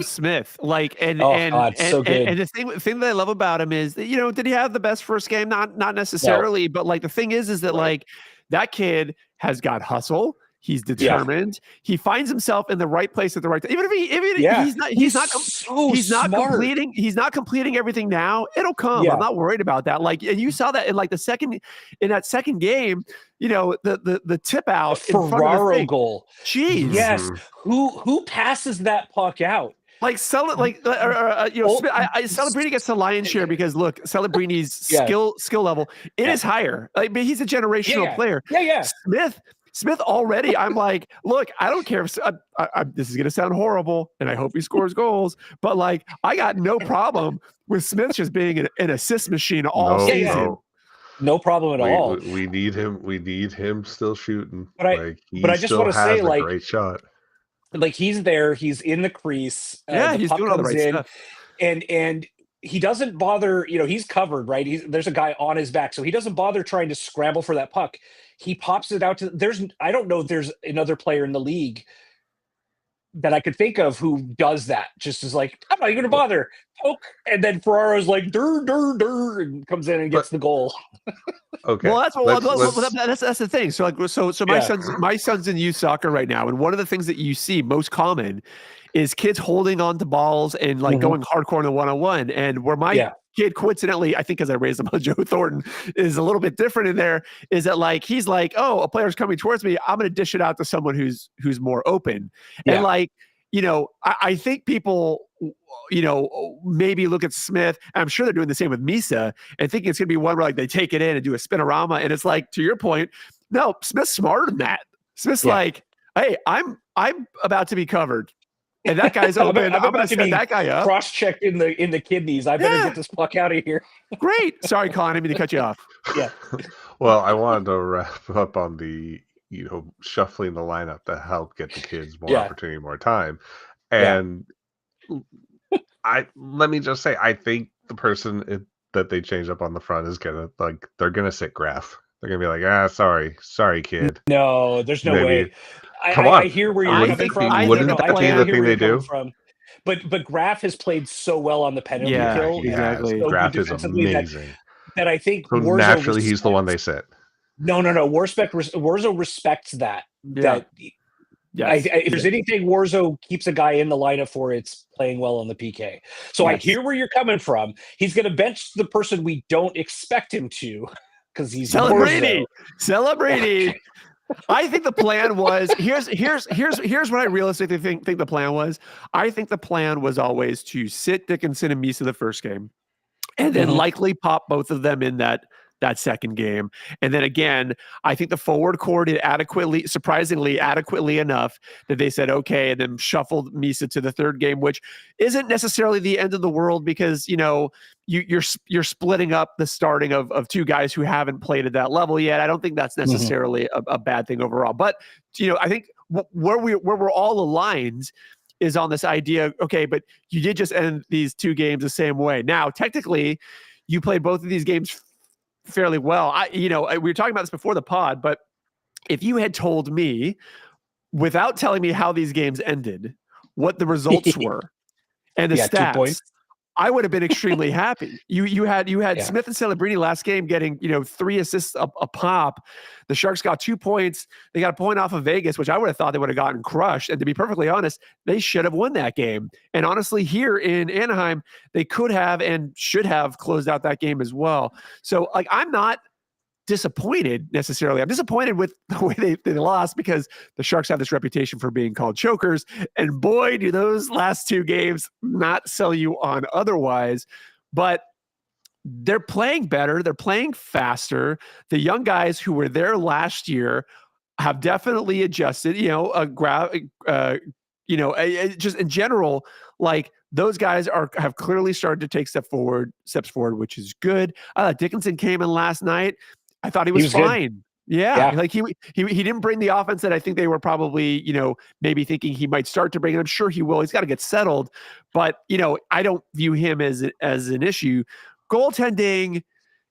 Smith. So good. And the thing that I love about him is that, did he have the best first game? Not necessarily, but the thing is that that kid has got hustle. He's determined. He finds himself in the right place at the right time. Even if he's not completing everything now. It'll come. Yeah. I'm not worried about that. Like, and you saw that in that second game. You know, the tip out Ferraro goal. Jeez. Yes. Who passes that puck out? Like Celebrini gets the lion's share because look, Celebrini's skill level is higher. I mean, he's a generational player. Yeah. Smith already. I'm like, look, I don't care if this is gonna sound horrible, and I hope he scores goals, but like, I got no problem with Smith just being an assist machine all season. No problem at all. We need him. We need him still shooting. But I just want to say, like, great shot. Like, he's there. He's in the crease. He's doing all the right stuff. And he doesn't bother. You know, he's covered, right? There's a guy on his back, so he doesn't bother trying to scramble for that puck. He pops it out to. I don't know if there's another player in the league that I could think of who does that. Just is like, I'm not even gonna bother. Poke, and then Ferraro's like, dur, and comes in and gets the goal. Okay. Well, that's the thing. So my son's in youth soccer right now, and one of the things that you see most common is kids holding on to balls and like going hardcore in the one-on-one. And where my kid, coincidentally, I think because I raised him on Joe Thornton, is a little bit different in there. Is that like he's like, oh, a player's coming towards me, I'm going to dish it out to someone who's more open, and like, you know, I think people, you know, maybe look at Smith. I'm sure they're doing the same with Misa and thinking it's going to be one where like they take it in and do a spinorama. And it's like, to your point, no, Smith's smarter than that. Smith's like, hey, I'm about to be covered. And that guy's open. I'm going to set that guy up. Cross-checked in the kidneys. I better get this puck out of here. Great. Sorry, Colin. I didn't mean to cut you off. Yeah. Well, I wanted to wrap up on the, you know, shuffling the lineup to help get the kids more opportunity, more time. And let me just say, I think the person that they changed up on the front is they're gonna sit Graf. They're gonna be like, sorry, kid. No, there's no way. Come on. I hear where you're coming from. Wouldn't that be the thing they do? But Graf has played so well on the penalty kill. Exactly. So Graf is amazing. That I think so naturally he's the one they sit. No. Warzo respects that. Yeah. If there's anything Warzo keeps a guy in the lineup for, it's playing well on the PK. So I hear where you're coming from. He's going to bench the person we don't expect him to because he's Celebrini. I think the plan was here's what I realistically think the plan was. I think the plan was always to sit Dickinson and Misa the first game, and then likely pop both of them in that second game. And then again, I think the forward core did surprisingly adequately enough that they said, okay, and then shuffled Misa to the third game, which isn't necessarily the end of the world because, you know, you're splitting up the starting of two guys who haven't played at that level yet. I don't think that's necessarily a bad thing overall. But, you know, I think where we're all aligned is on this idea, okay, but you did just end these two games the same way. Now, technically, you played both of these games fairly well. We were talking about this before the pod, but if you had told me without telling me how these games ended, what the results were and the stats, I would have been extremely happy. You had Smith and Celebrini last game getting 3 assists a pop. The Sharks got 2 points. They got a point off of Vegas, which I would have thought they would have gotten crushed. And to be perfectly honest, they should have won that game. And honestly, here in Anaheim, they could have and should have closed out that game as well. So like, I'm not disappointed necessarily. I'm disappointed with the way they lost because the Sharks have this reputation for being called chokers. And boy, do those last 2 games not sell you on otherwise. But they're playing better. They're playing faster. The young guys who were there last year have definitely adjusted, just in general, like those guys have clearly started to take steps forward, which is good. Dickinson came in last night. I thought he was fine. Yeah. Like he didn't bring the offense that I think they were probably, maybe thinking he might start to bring. And I'm sure he will. He's got to get settled. But, I don't view him as an issue. Goaltending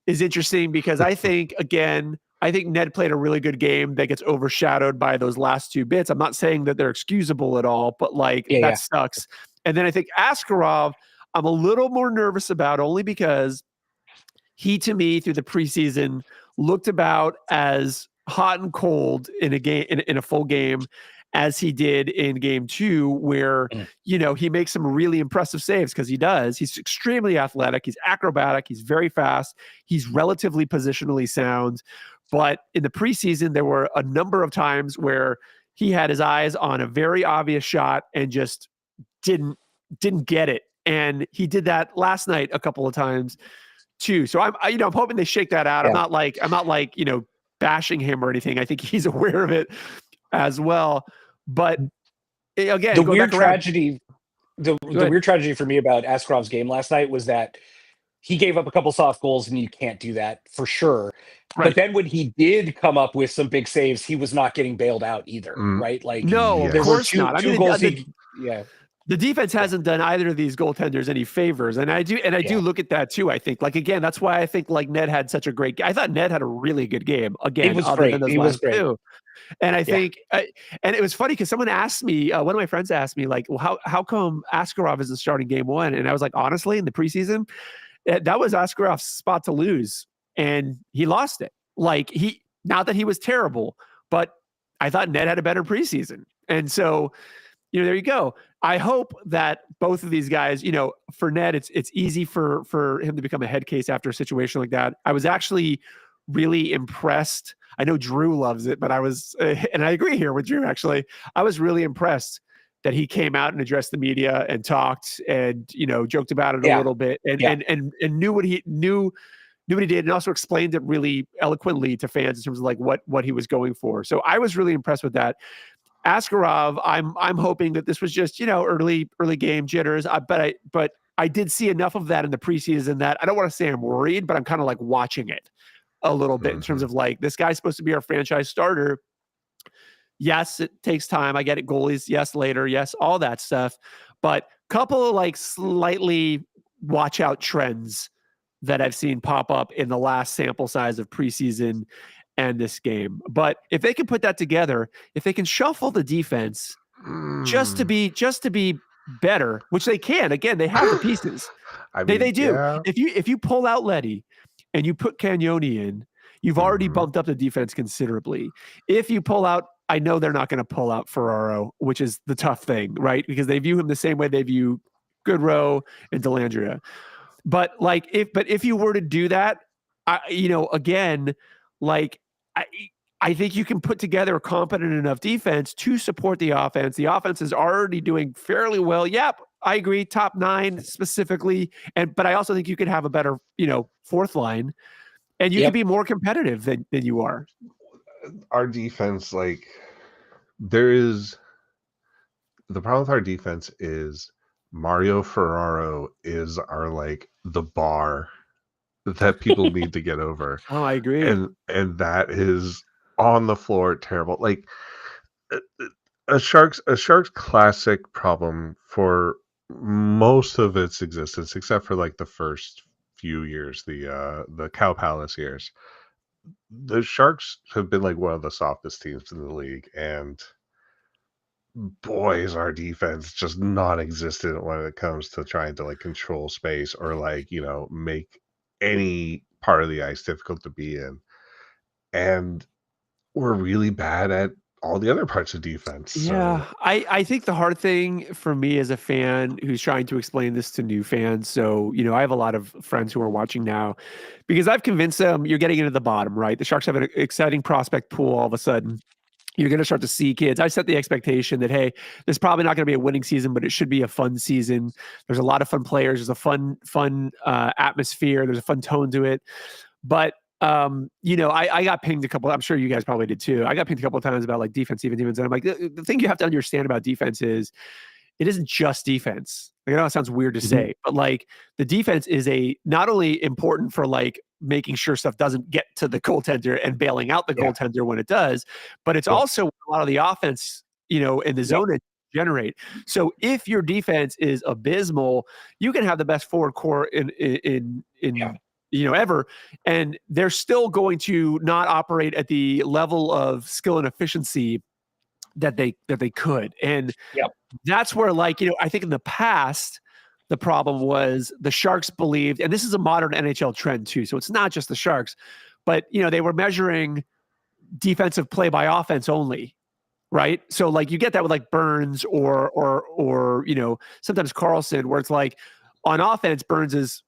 is interesting because I think Ned played a really good game that gets overshadowed by those last 2 bits. I'm not saying that they're excusable at all, but that sucks. And then I think Askarov, I'm a little more nervous about only because he, to me, through the preseason, looked about as hot and cold in a game in a full game as he did in game 2, where he makes some really impressive saves, because he does. He's extremely athletic, he's acrobatic, he's very fast, he's relatively positionally sound. But in the preseason, there were a number of times where he had his eyes on a very obvious shot and just didn't get it. And he did that last night a couple of times too. So I'm hoping they shake that out. Yeah. I'm not like bashing him or anything. I think he's aware of it as well. But again, the weird tragedy for me about Askarov's game last night was that he gave up a couple soft goals, and you can't do that for sure. Right. But then when he did come up with some big saves, he was not getting bailed out either, right? Like, no, of course not. Two goals. The defense hasn't done either of these goaltenders any favors, and I do look at that too. I think, like, again, that's why I think like Ned had such a great game. I thought Ned had a really good game again. It was great. It was great. Two. And I think, and it was funny because someone asked me, one of my friends asked me, like, well, how come Askarov isn't starting game 1? And I was like, honestly, in the preseason, that was Askarov's spot to lose, and he lost it. Like, not that he was terrible, but I thought Ned had a better preseason, and so there you go. I hope that both of these guys, for Ned, it's easy for him to become a head case after a situation like that. I was actually really impressed. I know Drew loves it, but I was, and I agree here with Drew, actually. I was really impressed that he came out and addressed the media and talked and, joked about it a little bit and knew what he did, and also explained it really eloquently to fans in terms of like what he was going for. So I was really impressed with that. Askarov, I'm hoping that this was just, early game jitters. But I did see enough of that in the preseason that I don't want to say I'm worried, but I'm kind of like watching it a little bit in terms of like, this guy's supposed to be our franchise starter. Yes, it takes time. I get it. Goalies, yes, later, yes, all that stuff. But couple of like slightly watch out trends that I've seen pop up in the last sample size of preseason and this game. But if they can put that together, if they can shuffle the defense just to be better, which they can, again, they have the pieces. They do. Yeah. If you pull out Leddy and you put Cagnoni in, you've already bumped up the defense considerably. If you pull out, I know they're not going to pull out Ferraro, which is the tough thing, right? Because they view him the same way they view Goodrow and Dellandrea. But if you were to do that, again, like, I think you can put together a competent enough defense to support the offense. The offense is already doing fairly well. Yep, I agree. Top 9 specifically. But I also think you could have a better, fourth line, and you can be more competitive than you are. Our defense, like, the problem with our defense is Mario Ferraro is our, like, the bar that people need to get over. Oh, I agree. And that is on the floor terrible. Like, a Sharks classic problem for most of its existence, except for like the first few years, the Cow Palace years. The Sharks have been like one of the softest teams in the league, and boy, is our defense just non-existent when it comes to trying to like control space or like, make any part of the ice difficult to be in. And we're really bad at all the other parts of defense. Yeah. So. I think the hard thing for me as a fan who's trying to explain this to new fans. So, I have a lot of friends who are watching now because I've convinced them you're getting into the bottom, right? The Sharks have an exciting prospect pool all of a sudden. You're going to start to see kids. I set the expectation that, hey, this is probably not going to be a winning season, but it should be a fun season. There's a lot of fun players. There's a fun atmosphere. There's a fun tone to it. But, I got pinged a couple. I'm sure you guys probably did too. I got pinged a couple of times about like defense. And I'm like, the thing you have to understand about defense is it isn't just defense. Like, I know it sounds weird to say, but like the defense is not only important for like making sure stuff doesn't get to the goaltender and bailing out the goaltender when it does, but it's also a lot of the offense, in the zone generate. So if your defense is abysmal, you can have the best forward core in ever, and they're still going to not operate at the level of skill and efficiency that they could. And that's where, like, I think in the past, the problem was the Sharks believed, and this is a modern NHL trend too, so it's not just the Sharks, but they were measuring defensive play by offense only, right? So like you get that with like Burns or sometimes Carlson, where it's like on offense, Burns is,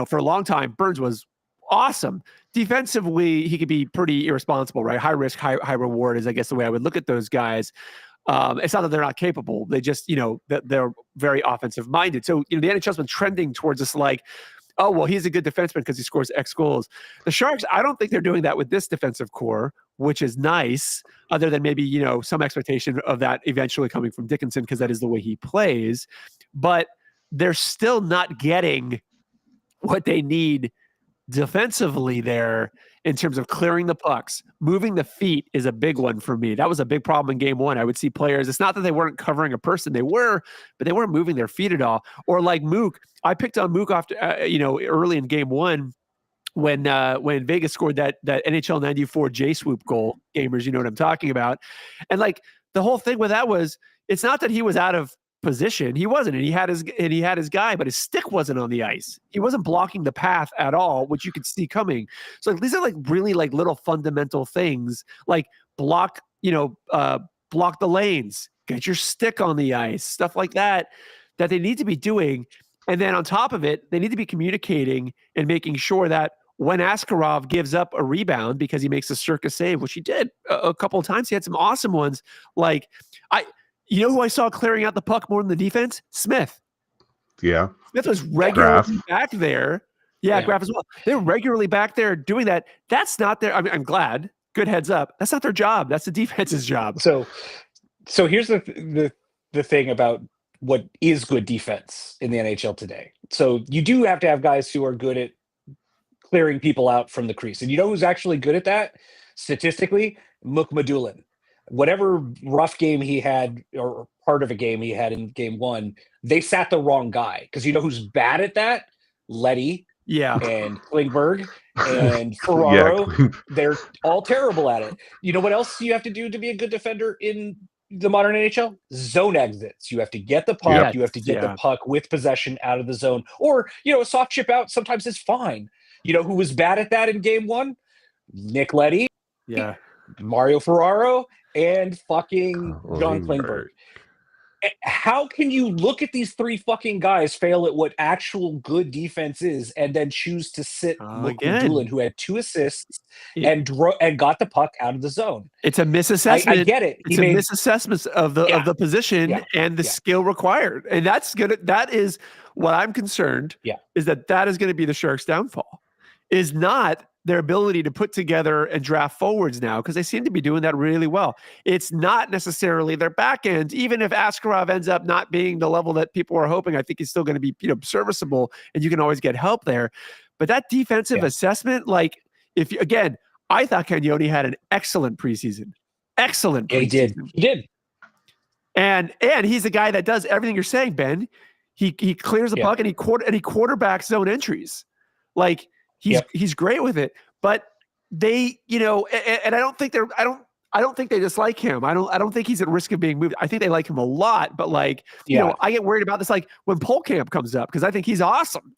for a long time, Burns was awesome. Defensively, he could be pretty irresponsible, right? High risk, high reward is, I guess, the way I would look at those guys. It's not that they're not capable. They just, they're very offensive minded. So, the NHL's been trending towards this like, oh, well, he's a good defenseman because he scores X goals. The Sharks, I don't think they're doing that with this defensive core, which is nice, other than maybe, some expectation of that eventually coming from Dickinson because that is the way he plays. But they're still not getting what they need defensively there in terms of clearing the pucks. Moving the feet is a big one for me. That was a big problem in game one. I would see players, it's not that they weren't covering a person, they were, but they weren't moving their feet at all. Or like Mook, I picked on Mook after, early in game one when Vegas scored that NHL 94 J-swoop goal. Gamers, you know what I'm talking about. And like the whole thing with that was, it's not that he was out of position. He wasn't, and he had his guy, but his stick wasn't on the ice. He wasn't blocking the path at all, which you could see coming. So these are like really like little fundamental things, like block the lanes, get your stick on the ice, stuff like that they need to be doing. And then on top of it, they need to be communicating and making sure that when Askarov gives up a rebound because he makes a circus save, which he did a couple of times, he had some awesome ones. Like you know who I saw clearing out the puck more than the defense? Smith. Yeah. Smith was regularly back there. Yeah, Graf as well. They're regularly back there doing that. That's not their, I'm glad. Good heads up. That's not their job. That's the defense's job. So here's the thing about what is good defense in the NHL today. So you do have to have guys who are good at clearing people out from the crease. And you know who's actually good at that? Statistically, Mukhamadullin. Whatever rough game he had, or part of a game he had in game one, they sat the wrong guy. Because you know who's bad at that? Letty, and Klingberg, and Ferraro. They're all terrible at it. You know what else you have to do to be a good defender in the modern NHL? Zone exits. You have to get the puck. You have to get the puck with possession out of the zone. Or, a soft chip out sometimes is fine. You know who was bad at that in game one? Nick Letty. Yeah. Mario Ferraro. And fucking John Klingberg. How can you look at these three fucking guys fail at what actual good defense is and then choose to sit Mukhamadullin, who had 2 assists and got the puck out of the zone? It's a misassessment. I get it. It's a misassessment of the position and the skill required. And that is what I'm concerned is that is going to be the Sharks' downfall, is not their ability to put together and draft forwards now, because they seem to be doing that really well. It's not necessarily their back end. Even if Askarov ends up not being the level that people are hoping, I think he's still going to be serviceable, and you can always get help there. But that defensive assessment, like I thought Cagnoni had an excellent preseason. Excellent preseason. He did. And he's a guy that does everything you're saying, Ben. He clears the puck and he quarterbacks zone entries. Like he's great with it, but they, and I don't think they dislike him. I don't think he's at risk of being moved. I think they like him a lot, but I get worried about this. Like when Polkamp comes up, because I think he's awesome.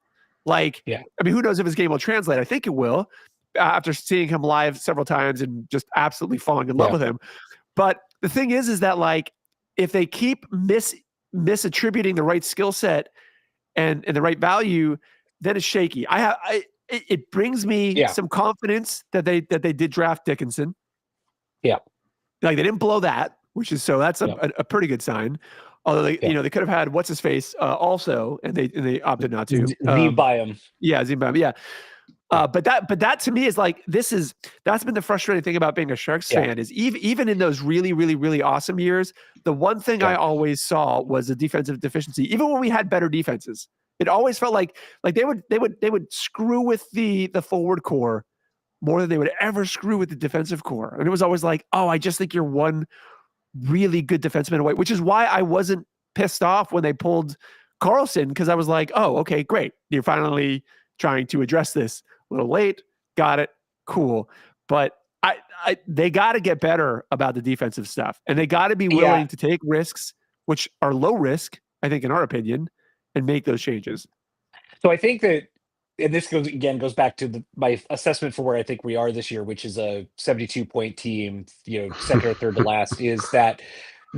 I mean, who knows if his game will translate? I think it will, after seeing him live several times and just absolutely falling in love with him. But the thing is that like, if they keep misattributing the right skill set and the right value, then it's shaky. It brings me some confidence that they did draft Dickinson. Yeah. Like they didn't blow that, that's a pretty good sign. Although they could have had what's his face also, and they opted not to. Zibayam. Yeah, Zibayam. Yeah. But that to me is like, that's been the frustrating thing about being a Sharks fan, is even in those really, really, really awesome years, the one thing I always saw was a defensive deficiency. Even when we had better defenses, it always felt like they would screw with the forward core more than they would ever screw with the defensive core. And it was always like, oh, I just think you're one really good defenseman away, which is why I wasn't pissed off when they pulled Carlson, because I was like, oh, okay, great. You're finally trying to address this. A little late. Got it. Cool. But they got to get better about the defensive stuff, and they got to be willing to take risks, which are low risk, I think, in our opinion, and make those changes. So I think that and this goes back to my assessment for where I think we are this year, which is a 72-point team, second or third to last, is that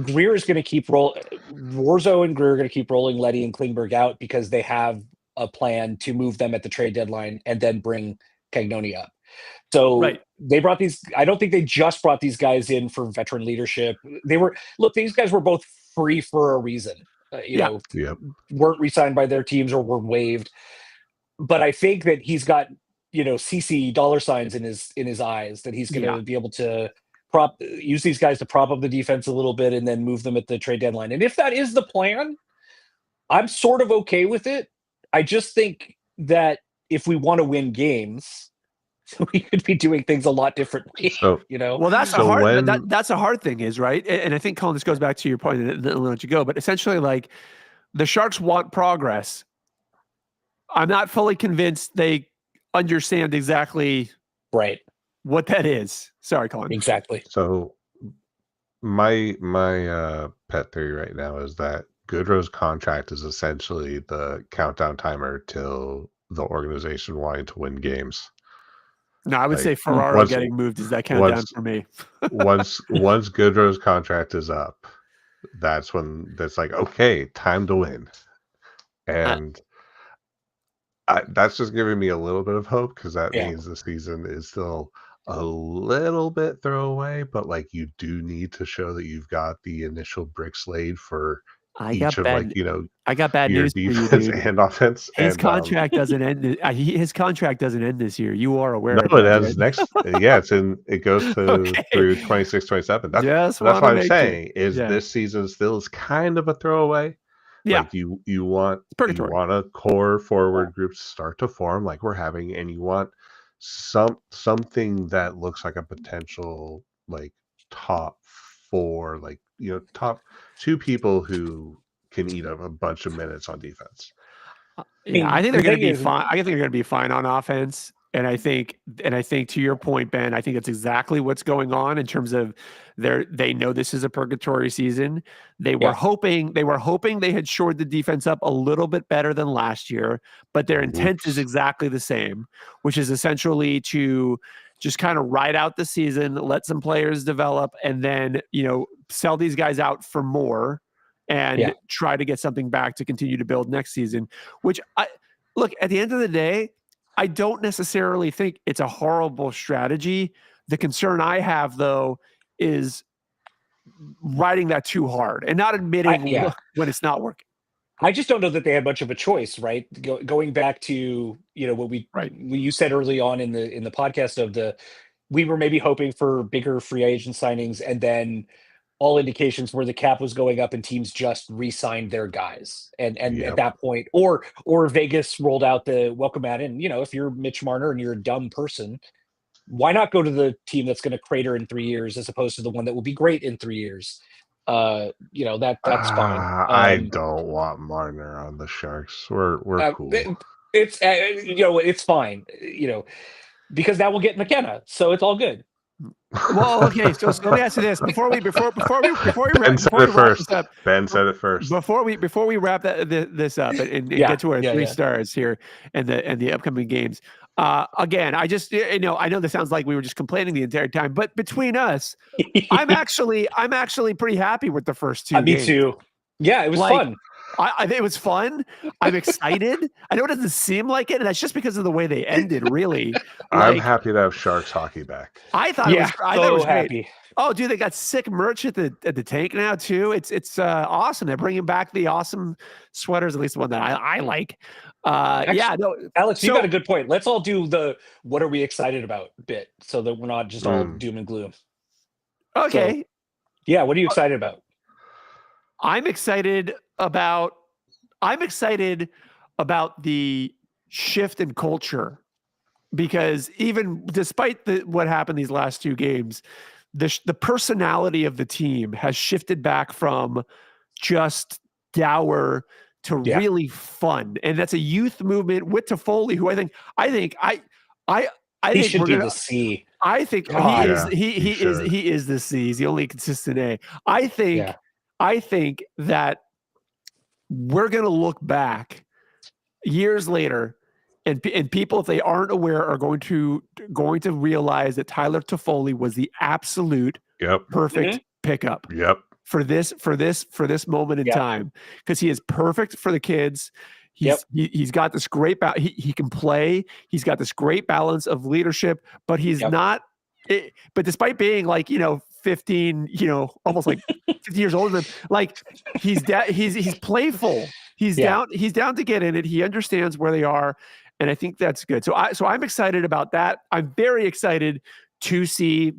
Greer is going to keep Warzo and Greer are going to keep rolling Letty and Klingberg out because they have a plan to move them at the trade deadline and then bring Cagnoni up. So they brought I don't think they just brought these guys in for veteran leadership. These guys were both free for a reason. Weren't re-signed by their teams or were waived. But I think that he's got, CC dollar signs in his eyes, that he's going to be able to use these guys to prop up the defense a little bit and then move them at the trade deadline. And if that is the plan, I'm sort of okay with it. I just think that if we want to win games, we could be doing things a lot differently. Well, that's that's a hard thing, is right. And I think, Colin, this goes back to your point, and then I'll let you go. But essentially, like, the Sharks want progress. I'm not fully convinced they understand exactly what that is. Sorry, Colin. Exactly. So my pet theory right now is that Goodrow's contract is essentially the countdown timer till the organization wanting to win games. No, I would say Ferraro getting moved is that countdown for me. once Goodrow's contract is up, that's when that's like, okay, time to win. And that's just giving me a little bit of hope, because that means the season is still a little bit throwaway, but like, you do need to show that you've got the initial bricks laid for I got bad news defense for you, dude. and offense. His contract doesn't end. His contract doesn't end this year. You are aware. No, it ends next. It goes through 26, 27. That's what I'm saying. This season still is kind of a throwaway. Yeah, like you want a core forward group to start to form, like we're having, and you want something that looks like a potential like top four, like top two people who can eat up a bunch of minutes on defense. I think they're going to be fine. I think they're going to be fine on offense. And I think to your point, Ben, I think that's exactly what's going on in terms of they know this is a purgatory season. They were hoping they had shored the defense up a little bit better than last year, but their intent is exactly the same, which is essentially to just kind of ride out the season, let some players develop, and then, sell these guys out for more and try to get something back to continue to build next season, which look, at the end of the day, I don't necessarily think it's a horrible strategy. The concern I have, though, is riding that too hard and not admitting when it's not working. I just don't know that they had much of a choice, right? Going back to what you said early on in the podcast we were maybe hoping for bigger free agent signings, and then all indications were the cap was going up and teams just re-signed their guys. And at that point, or Vegas rolled out the welcome mat in. If you're Mitch Marner and you're a dumb person, why not go to the team that's going to crater in 3 years as opposed to the one that will be great in 3 years? That's fine. I don't want Marner on the Sharks. We're cool. It's it's fine. Because that will get McKenna, so it's all good. Well, okay. So let me ask you this before we wrap this up. Ben said it first. Before we wrap this up and get to our 3 stars here and the upcoming games. Again, I just I know this sounds like we were just complaining the entire time, but between us, I'm actually pretty happy with the first 2 games. Me too. Yeah, it was fun. I think it was fun. I'm excited. I know it doesn't seem like it, and that's just because of the way they ended, really. I'm happy to have Sharks hockey back. I thought it was happy. Great. Oh, dude, they got sick merch at the tank now too. It's awesome. They're bringing back the awesome sweaters, at least the one that I like. Alex, you got a good point. Let's all do the "what are we excited about" bit, so that we're not just all doom and gloom. Okay. So, what are you excited about? I'm excited about the shift in culture, because even despite what happened these last 2 games, the personality of the team has shifted back from just dour to really fun, and that's a youth movement with Toffoli, who I think he should be the C. I think he is the C. He's the only consistent A. I think that we're going to look back years later And people, if they aren't aware, are going to realize that Tyler Toffoli was the absolute perfect pickup for this moment in time, because he is perfect for the kids. He's got this great he can play. He's got this great balance of leadership, but he's not. But despite being like 15, almost like 50 years older than, like, he's playful. He's down to get in it. He understands where they are. And I think that's good. So I'm excited about that. I'm very excited to see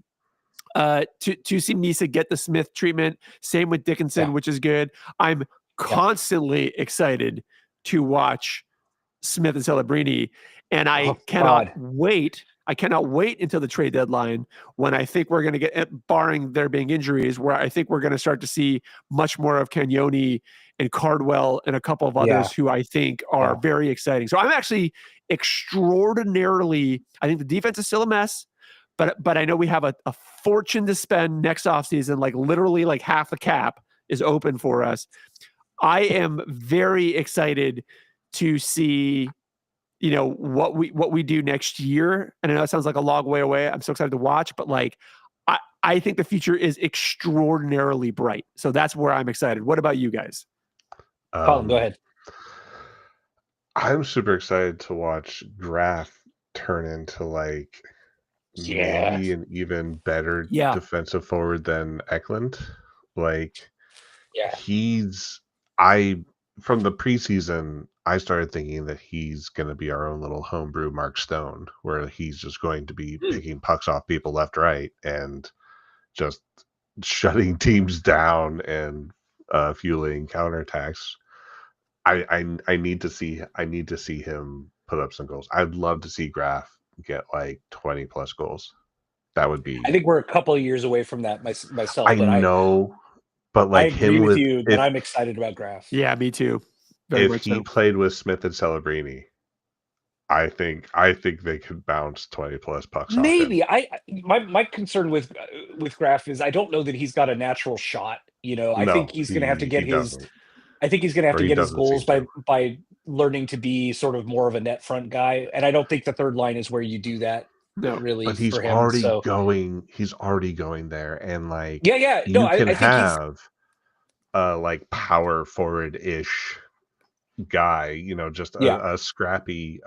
Misa get the Smith treatment. Same with Dickinson, which is good. I'm constantly excited to watch Smith and Celebrini, and I cannot wait. I cannot wait until the trade deadline, when I think we're going to get, barring there being injuries, where I think we're going to start to see much more of Cagnoni and Cardwell and a couple of others who I think are very exciting. So I'm actually extraordinarily, I think the defense is still a mess, but I know we have a fortune to spend next offseason, like literally like half the cap is open for us. I am very excited to see what we do next year. And I know it sounds like a long way away. I'm so excited to watch, but like, I think the future is extraordinarily bright. So that's where I'm excited. What about you guys? Colin, go ahead. I'm super excited to watch Graf turn into like maybe an even better defensive forward than Eklund. Like, from the preseason, I started thinking that he's going to be our own little homebrew Mark Stone, where he's just going to be picking pucks off people left, right, and just shutting teams down and fueling counterattacks. I need to see him put up some goals. I'd love to see Graf get like 20 plus goals. That would be. I think we're a couple of years away from that myself. I know, but like, I agree with you that I'm excited about Graf. Yeah, me too. If he played with Smith and Celebrini, I think they could bounce 20 plus pucks. Maybe. My concern with Graf is I don't know that he's got a natural shot. I think he's going to have to get his. I think he's going to have to get his goals by learning to be sort of more of a net front guy, and I don't think the third line is where you do that. No, really. But he's already going. He's already going there, and like, No, I think have like power forward ish guy, just a scrappy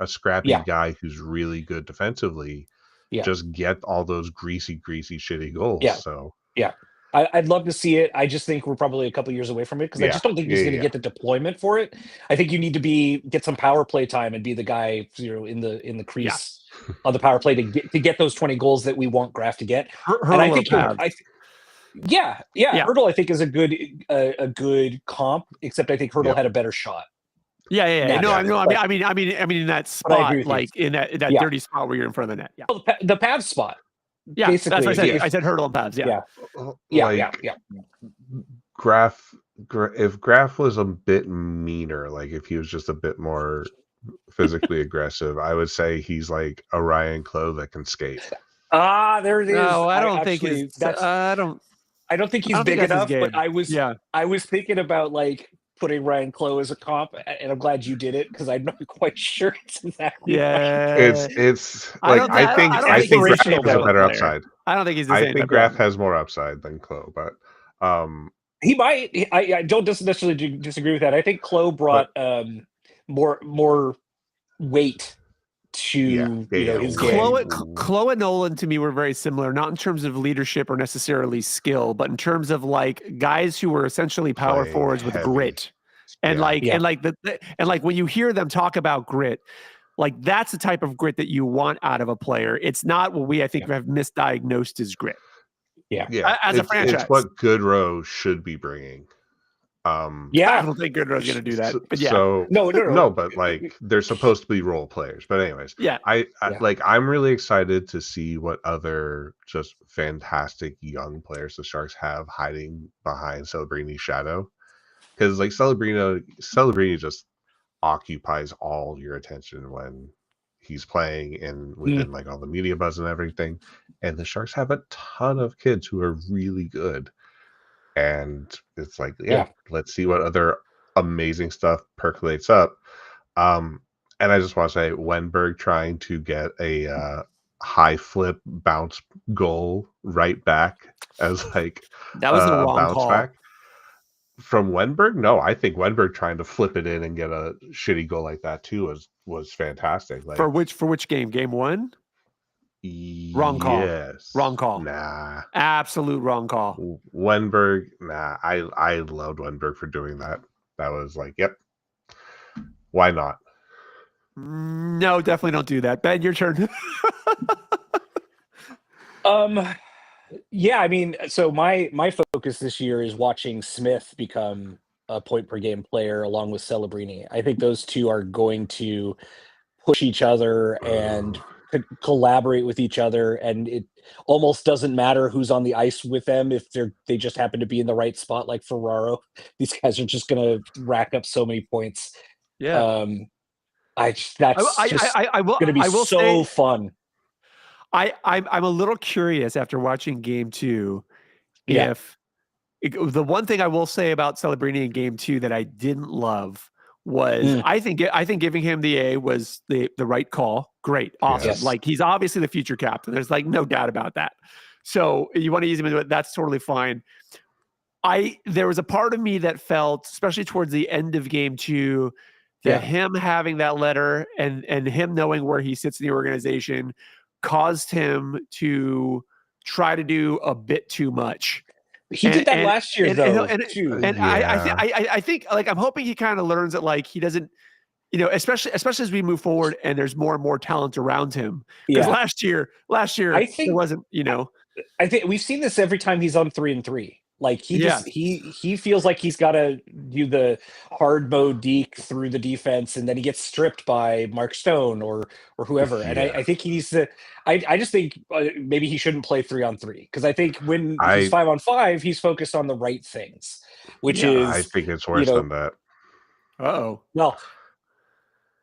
guy who's really good defensively. Just get all those greasy shitty goals. So I'd love to see it. I just think we're probably a couple years away from it, because I just don't think he's going to get the deployment for it. I think you need to get some power play time and be the guy in the crease on the power play to get those 20 goals that we want Graf to get. And I think Hurdle I think is a good comp, except I think Hurdle had a better shot. Yeah. No, I mean, in that spot, like in that dirty spot where you're in front of the net. Yeah. Well, the Pavs spot. Yeah, basically, that's what I said. I said Hurdle and Pavs. Yeah. Graf, if Graf was a bit meaner, like if he was just a bit more physically aggressive, I would say he's like a Ryan Clough that can skate. There it is. No, I don't think I don't think he's big enough. But I was thinking about like putting Ryan Clough as a comp, and I'm glad you did it, because I'm not quite sure it's exactly. It's like I think Graf has a better upside. I don't think he's. I think Graf has more upside than Clough, but he might. I don't necessarily disagree with that. I think Clough brought more weight to his game. Clough and Nolan to me were very similar, not in terms of leadership or necessarily skill, but in terms of like guys who were essentially power forwards with grit. And like when you hear them talk about grit, like that's the type of grit that you want out of a player. It's not what I think have misdiagnosed as grit. As a franchise, it's what Goodrow should be bringing. I don't think Goodrow's going to do that. But no, but like they're supposed to be role players. But anyways, I'm really excited to see what other just fantastic young players the Sharks have hiding behind Celebrini's shadow, because like Celebrini just occupies all your attention when he's playing and within like all the media buzz and everything. And the Sharks have a ton of kids who are really good. And it's like, let's see what other amazing stuff percolates up. And I just want to say, Wenberg trying to get a high flip bounce goal right back as like That was the a wrong bounce call. back from Wenberg. No, I think Wenberg trying to flip it in and get a shitty goal like that too was fantastic. Like For which game? Game 1? Wrong call. Yes. Wrong call. Nah. Absolute wrong call. Wenberg. Nah. I loved Wenberg for doing that. That was like, yep. Why not? No, definitely don't do that. Ben, your turn. Yeah, I mean, so my focus this year is watching Smith become a point per game player along with Celebrini. I think those two are going to push each other and collaborate with each other, and it almost doesn't matter who's on the ice with them if they just happen to be in the right spot, like Ferraro. These guys are just going to rack up so many points. Yeah. That's just going to be so say, fun. I'm a little curious after watching Game 2 Yeah. if the one thing I will say about Celebrini in Game 2 that I didn't love was I think giving him the A was the right call. Great, awesome. Yes. Like he's obviously the future captain. There's like no doubt about that. So you want to use him into it, that's totally fine. There was a part of me that felt, especially towards the end of Game 2, that him having that letter and him knowing where he sits in the organization caused him to try to do a bit too much. He did that last year, though, too. And I think, like, I'm hoping he kind of learns that, like, he doesn't, especially as we move forward and there's more and more talent around him. Because last year, I think it wasn't, I think we've seen this every time he's on 3-3. Like he feels like he's got to do the hard mode deke through the defense, and then he gets stripped by Mark Stone or whoever. And I think he needs to. I just think maybe he shouldn't play 3-3, because I think when he's 5-on-5, he's focused on the right things, which is I think it's worse than that. Uh-oh. Well,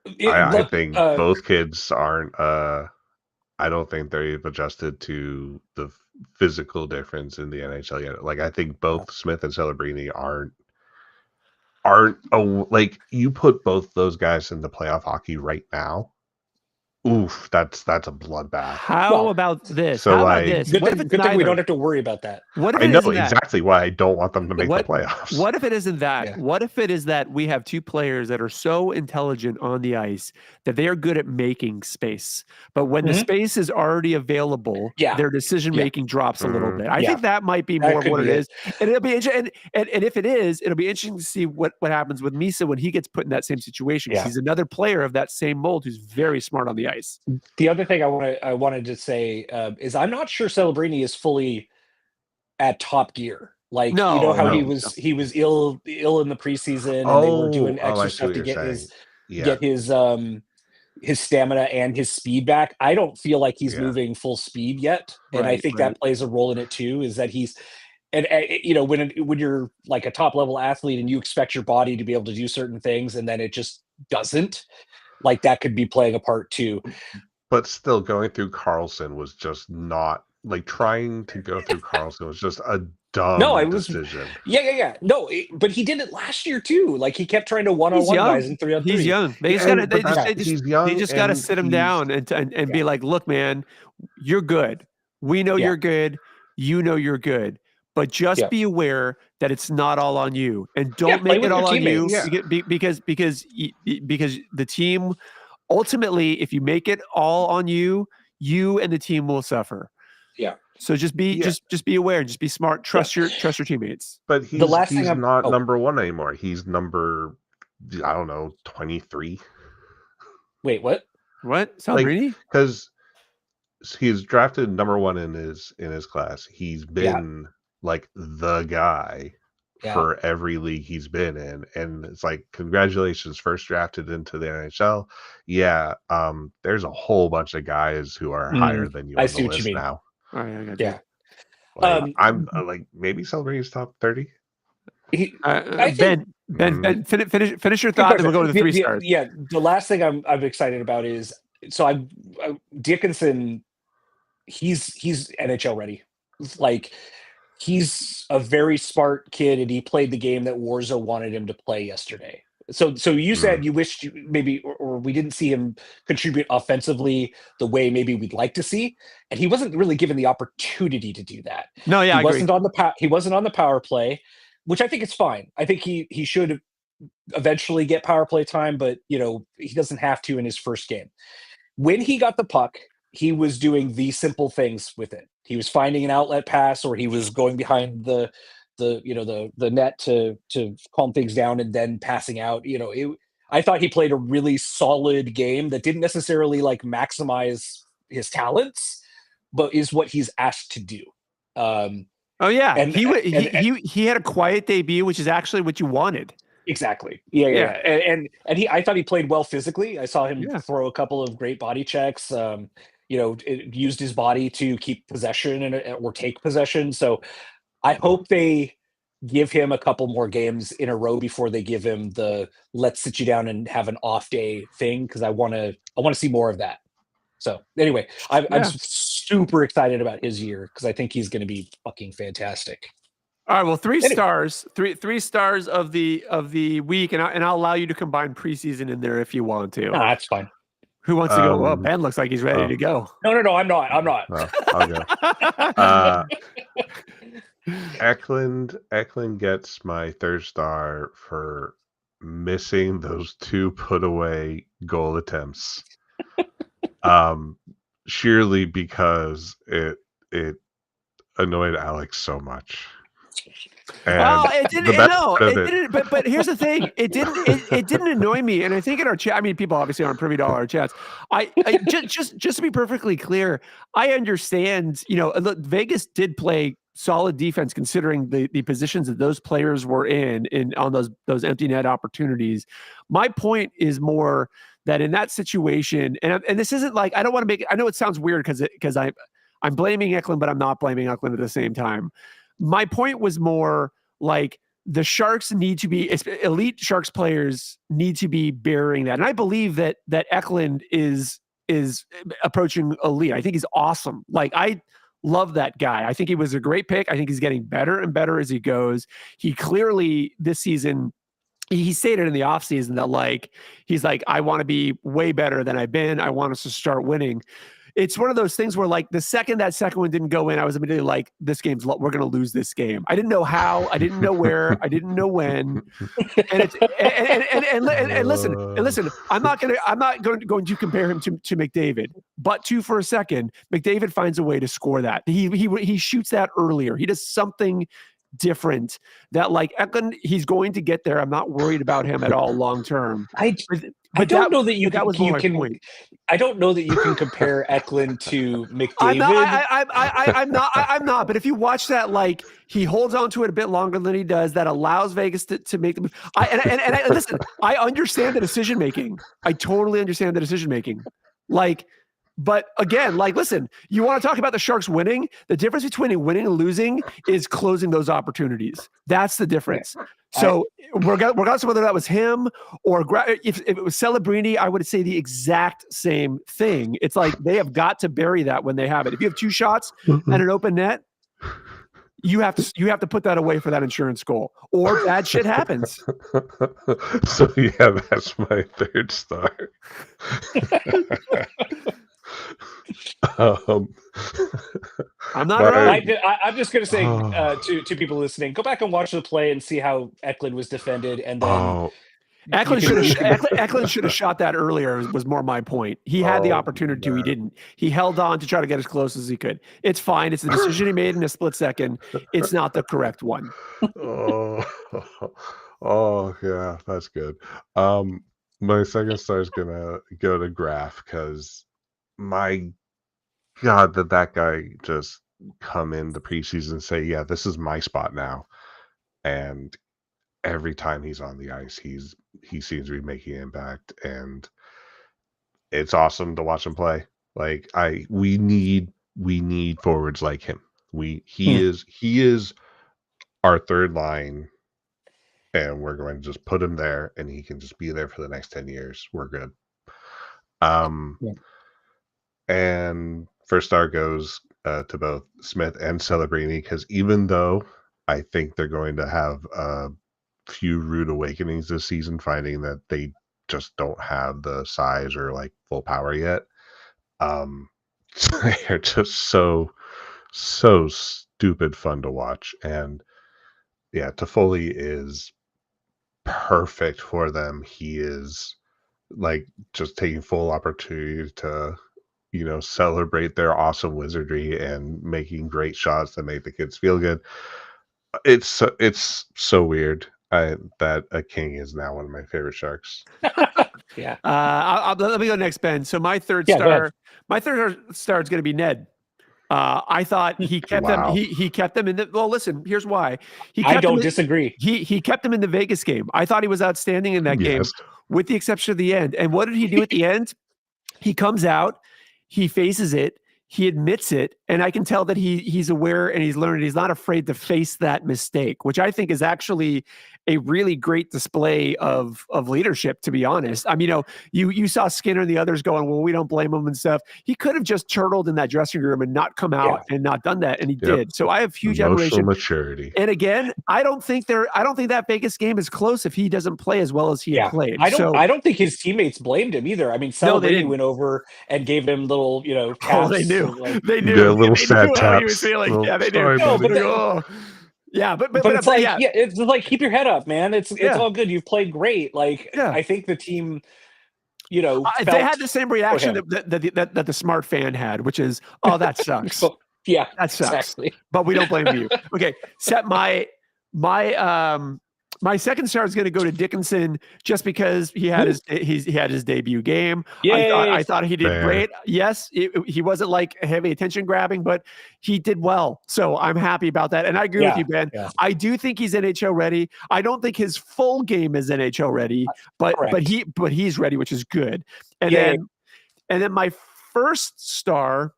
I think both kids aren't. I don't think they've adjusted to the physical difference in the NHL yet. Like, I think both Smith and Celebrini aren't like, you put both those guys into playoff hockey right now. Oof, that's a bloodbath. How about this? So, how like, about this? Good thing we don't have to worry about that. What if I know exactly why I don't want them to make the playoffs. What if it isn't that? Yeah. What if it is that we have two players that are so intelligent on the ice that they are good at making space, but when the space is already available, their decision making drops a little bit. I think that might be more of what it is, and it'll be interesting. And if it is, it'll be interesting to see what happens with Misa when he gets put in that same situation. He's another player of that same mold who's very smart on the ice. The other thing I wanted to say is I'm not sure Celebrini is fully at top gear. Like, you know how he was ill in the preseason, and they were doing extra stuff to get his stamina and his speed back. I don't feel like he's moving full speed yet, and I think that plays a role in it too. Is that he's and when you're like a top level athlete and you expect your body to be able to do certain things, and then it just doesn't. Like, that could be playing a part too. But still, going through Carlson was just not, like, trying to go through Carlson was just a dumb decision. Yeah. No, but he did it last year too. Like, he kept trying to one-on-one guys in 3-on-3. He's young. They just got to sit him down and be like, look, man, you're good. We know you're good. You know you're good. But just be aware that it's not all on you, and don't make it all on you because the team ultimately, if you make it all on you, you and the team will suffer. Yeah. So just be aware, just be smart, trust your teammates. But he's not number one anymore. He's number, I don't know, 23. Wait, what? What? Celebrini? Because he's drafted number one in his class. He's been like the guy for every league he's been in, and it's like, congratulations, first drafted into the NHL. There's a whole bunch of guys who are higher than you on the list now. All right, I got you. Like, I'm like, maybe Celebrity's top 30. Ben, finish your thought, and we'll go to the 3 stars. Yeah, the last thing I'm excited about is, so Dickinson. He's NHL ready. Like, he's a very smart kid, and he played the game that Warzo wanted him to play yesterday. So you said you wished maybe, or we didn't see him contribute offensively the way maybe we'd like to see, and he wasn't really given the opportunity to do that. No, yeah, He I agree. wasn't on the he wasn't on the power play, which I think is fine. I think he should eventually get power play time, but he doesn't have to in his first game. When he got the puck, he was doing the simple things with it. He was finding an outlet pass, or he was going behind the net to calm things down and then passing out. I thought he played a really solid game that didn't necessarily like maximize his talents, but is what he's asked to do. Oh yeah, and he had a quiet debut, which is actually what you wanted. Exactly. Yeah. And I thought he played well physically. I saw him throw a couple of great body checks. It used his body to keep possession or take possession. So I hope they give him a couple more games in a row before they give him the let's sit you down and have an off day thing, because I want to see more of that. So anyway, I'm super excited about his year because I think he's going to be fucking fantastic. All right, well, three stars of the week, and I'll allow you to combine preseason in there if you want to. No, that's fine. Who wants to go? Well, Ben looks like he's ready to go. No, I'm not. No, I'll go. Eklund gets my third star for missing those 2 put away goal attempts. Sheerly because it annoyed Alex so much. Well, it didn't. But here's the thing: it didn't annoy me. And I think in our chat, I mean, people obviously aren't privy to all our chats. I just to be perfectly clear, I understand. Look, Vegas did play solid defense considering the positions that those players were in on those empty net opportunities. My point is more that in that situation, and this isn't like, I don't want to make it, I know it sounds weird because I'm blaming Eklund, but I'm not blaming Eklund at the same time. My point was more like the Sharks need to be, elite Sharks players need to be bearing that. And I believe that Eklund is approaching elite. I think he's awesome. Like, I love that guy. I think he was a great pick. I think he's getting better and better as he goes. He clearly this season, he stated in the offseason that he's like, I want to be way better than I've been. I want us to start winning. It's one of those things where the second that second one didn't go in, I was immediately like, we're going to lose this game. I didn't know how, I didn't know where, I didn't know when. And listen, I'm not going to compare him to McDavid, but for a second, McDavid finds a way to score that. He shoots that earlier. He does something different that Eklund, he's going to get there. I'm not worried about him at all long term. I don't know that you can compare Eklund to McDavid. I'm not. But if you watch that, he holds on to it a bit longer than he does. That allows Vegas to make the move. Listen, I understand the decision making. I totally understand the decision making. But again, listen, you want to talk about the Sharks winning? The difference between winning and losing is closing those opportunities. That's the difference. So regardless of whether that was him or if it was Celebrini, I would say the exact same thing. It's they have got to bury that when they have it. If you have 2 shots and an open net, you have to put that away for that insurance goal, or bad shit happens. So yeah, that's my third star. I'm not right. I'm just going to say to people listening, go back and watch the play and see how Eklund was defended, and then Eklund should have shot that earlier. Was more my point. He had the opportunity to. He didn't. He held on to try to get as close as he could. It's fine. It's the decision he made in a split second. It's not the correct one. Oh yeah, that's good. My second star is gonna go to Graf because my God, that guy just come in the preseason and say, yeah, this is my spot now. And every time he's on the ice, he seems to be making an impact. And it's awesome to watch him play. We need forwards like him. He is our third line, and we're going to just put him there, and he can just be there for the next 10 years. We're good. And first star goes to both Smith and Celebrini, because even though I think they're going to have few rude awakenings this season, finding that they just don't have the size or like full power yet. Um, they're just so stupid fun to watch, and yeah, Toffoli is perfect for them. He is like just taking full opportunity to celebrate their awesome wizardry and making great shots that make the kids feel good. It's so weird that a king is now one of my favorite sharks. Yeah. Let me go next, Ben. So my third Yeah, go ahead. star is going to be Ned. I thought he kept them. Wow. He kept them in the. Well, listen. Here's why. I don't disagree. He kept them in the Vegas game. I thought he was outstanding in that game, Yes. with the exception of the end. And what did he do at the end? He comes out, he faces it, he admits it, and I can tell that he's aware and he's learned. He's not afraid to face that mistake, which I think is actually a really great display of leadership, to be honest. I mean, you saw Skinner and the others going, well, we don't blame him and stuff. He could have just turtled in that dressing room and not come out and not done that, and he did. So I have huge admiration. Maturity. And again, I don't think that Vegas game is close if he doesn't play as well as he had played. I don't think his teammates blamed him either. I mean, Celebrini went over and gave him little, taps. They knew. They knew. Yeah, little sad taps. How he was feeling. Yeah, they knew. No, but it's like, it's like, keep your head up, man. It's all good. You've played great. Like, I think the team, they had the same reaction that the smart fan had, which is, oh, that sucks. Yeah, that sucks. Exactly. But we don't blame you. Okay, set my second star is going to go to Dickinson just because he had his debut game. I thought he did great. Yes, he wasn't like heavy attention grabbing, but he did well. So I'm happy about that. And I agree with you, Ben. Yeah. I do think he's NHL ready. I don't think his full game is NHL ready, but he's ready, which is good. And then my first star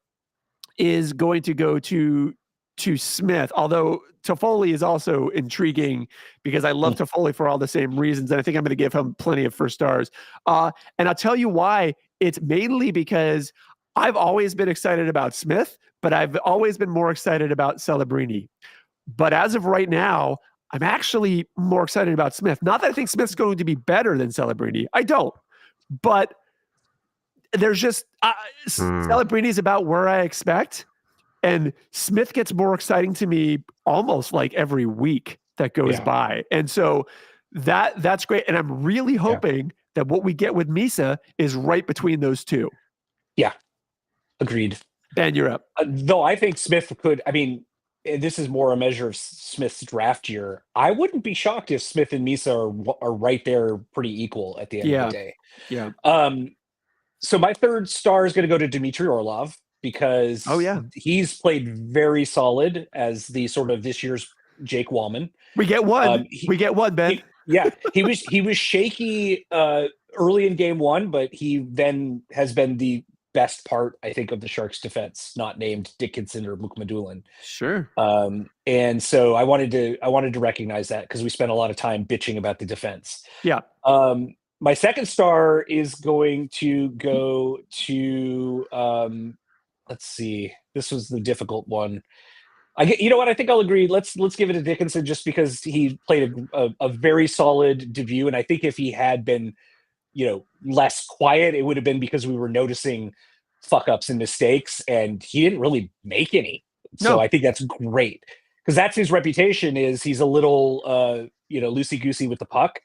is going to go to Smith, although Toffoli is also intriguing because I love Toffoli for all the same reasons, and I think I'm going to give him plenty of first stars. And I'll tell you why. It's mainly because I've always been excited about Smith, but I've always been more excited about Celebrini. But as of right now, I'm actually more excited about Smith. Not that I think Smith's going to be better than Celebrini. I don't. But there's just Celebrini is about where I expect. And Smith gets more exciting to me almost like every week that goes by. And so that's great. And I'm really hoping that what we get with Misa is right between those two. Yeah. Agreed. Ben, you're up. Though I think Smith could, I mean, this is more a measure of Smith's draft year. I wouldn't be shocked if Smith and Misa are right there pretty equal at the end of the day. Yeah. So my third star is going to go to Dmitry Orlov, because he's played very solid as the sort of this year's Jake Wallman. We get one. We get one, Ben. He was shaky early in game one, but he then has been the best part, I think, of the Sharks defense, not named Dickinson or Mukhamadullin. Sure. And so I wanted to recognize that because we spent a lot of time bitching about the defense. Yeah. My second star is going to go to let's see. This was the difficult one. You know what? I think I'll agree. Let's give it to Dickinson just because he played a very solid debut, and I think if he had been, less quiet, it would have been because we were noticing fuck ups and mistakes, and he didn't really make any. So I think that's great because that's his reputation. Is he's a little loosey goosey with the puck,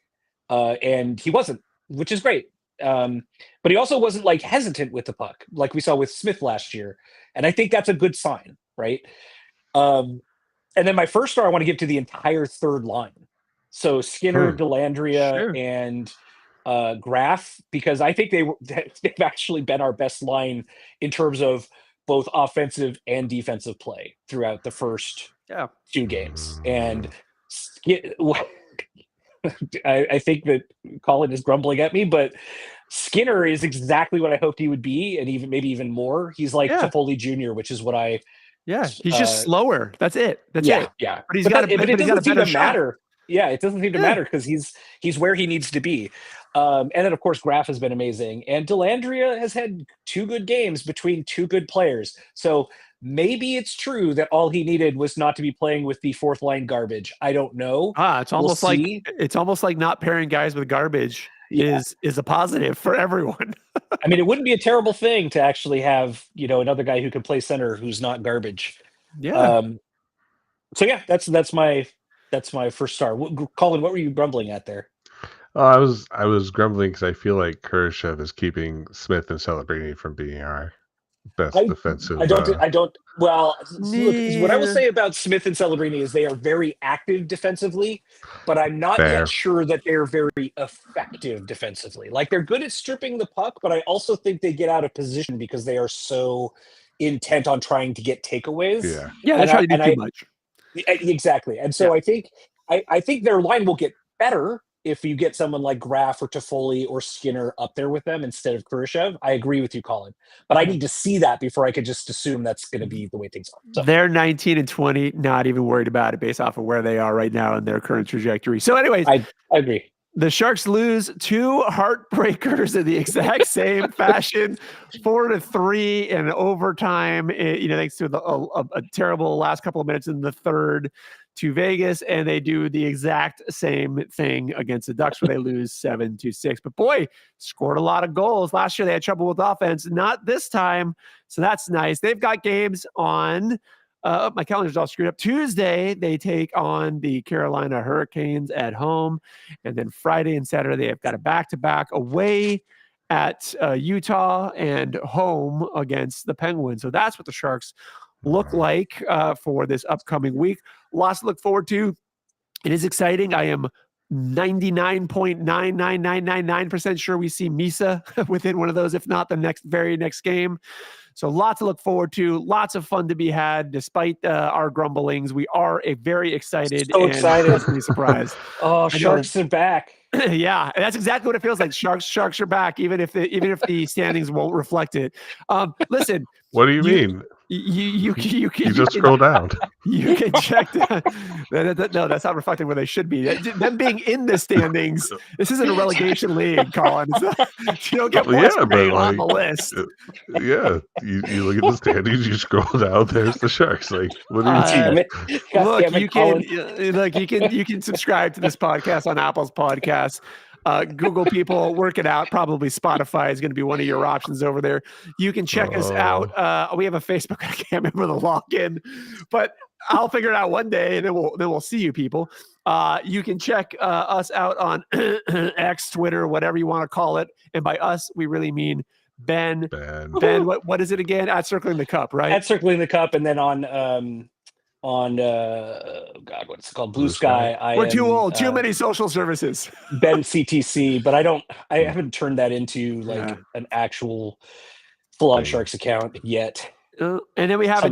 and he wasn't, which is great. But he also wasn't like hesitant with the puck like we saw with Smith last year. And I think that's a good sign, right? And then my first star I want to give to the entire third line. So Skinner, Dellandrea, and Graf, because I think they've actually been our best line in terms of both offensive and defensive play throughout the first 2 games. And I think that Colin is grumbling at me, but Skinner is exactly what I hoped he would be, and maybe even more. He's like Toffoli Jr., which is what I. Yeah, he's just slower. That's it. But it doesn't seem to matter. Yeah, it doesn't seem to matter because he's where he needs to be. And then of course Graf has been amazing, and Dellandrea has had 2 good games between 2 good players. So Maybe it's true that all he needed was not to be playing with the fourth line garbage. I don't know. It's We'll almost see. it's almost like not pairing guys with garbage Yeah. is a positive for everyone. I mean, it wouldn't be a terrible thing to actually have, another guy who can play center who's not garbage. Yeah. So yeah, that's my first star. Colin, what were you grumbling at there? I was grumbling because I feel like Kurashev is keeping Smith and Celebrini from being our best defensive. I don't. Well, look, what I will Yeah. say about Smith and Celebrini is they are very active defensively, but I'm not Fair. yet sure that they're very effective defensively. Like they're good at stripping the puck, but I also think they get out of position because they are so intent on trying to get takeaways. Yeah, And they try to do and too I- much. Exactly. And so I think their line will get better if you get someone like Graf or Toffoli or Skinner up there with them instead of Kurashev. I agree with you, Colin. But I need to see that before I could just assume that's going to be the way things are. So, They're 19 and 20, not even worried about it based off of where they are right now in their current trajectory. So anyways, I agree. the Sharks lose 2 heartbreakers in the exact same fashion, 4-3 in overtime. Thanks to a terrible last couple of minutes in the third to Vegas, and they do the exact same thing against the Ducks where they lose 7-6. But boy, scored a lot of goals. Last year they had trouble with offense, not this time. So that's nice. They've got games on. My calendar's all screwed up. Tuesday, they take on the Carolina Hurricanes at home. And then Friday and Saturday, they've got a back-to-back away at Utah and home against the Penguins. So that's what the Sharks look like for this upcoming week. Lots to look forward to. It is exciting. I am 99.99999% sure we see Misa within one of those, if not the very next game. So lots to look forward to, lots of fun to be had. Despite our grumblings, we are very excited and pleasantly surprised. Oh, Sharks are back. Yeah, that's exactly what it feels like. Sharks are back, even if the standings won't reflect it. Listen, what do you mean? You just scroll down. You can check that. No, that's not reflecting where they should be. Them being in the standings, this isn't a relegation league, Colin. You don't get on the list. Yeah, you look at the standings, you scroll down. There's the Sharks. Like, what are you look, you can subscribe to this podcast on Apple's podcast. Google people, work it out. Probably Spotify is going to be one of your options over there. You can check us out. We have a Facebook. I can't remember the login, but I'll figure it out one day, and then we'll see you people. You can check us out on X, Twitter, whatever you want to call it. And by us, we really mean Ben. What is it again? At Circling the Cup, right? At Circling the Cup, and then on God, what's it called? Blue Sky. We're too old. Too many social services. Ben CTC, but I haven't turned that into like an actual full-on Sharks account yet. And then we have a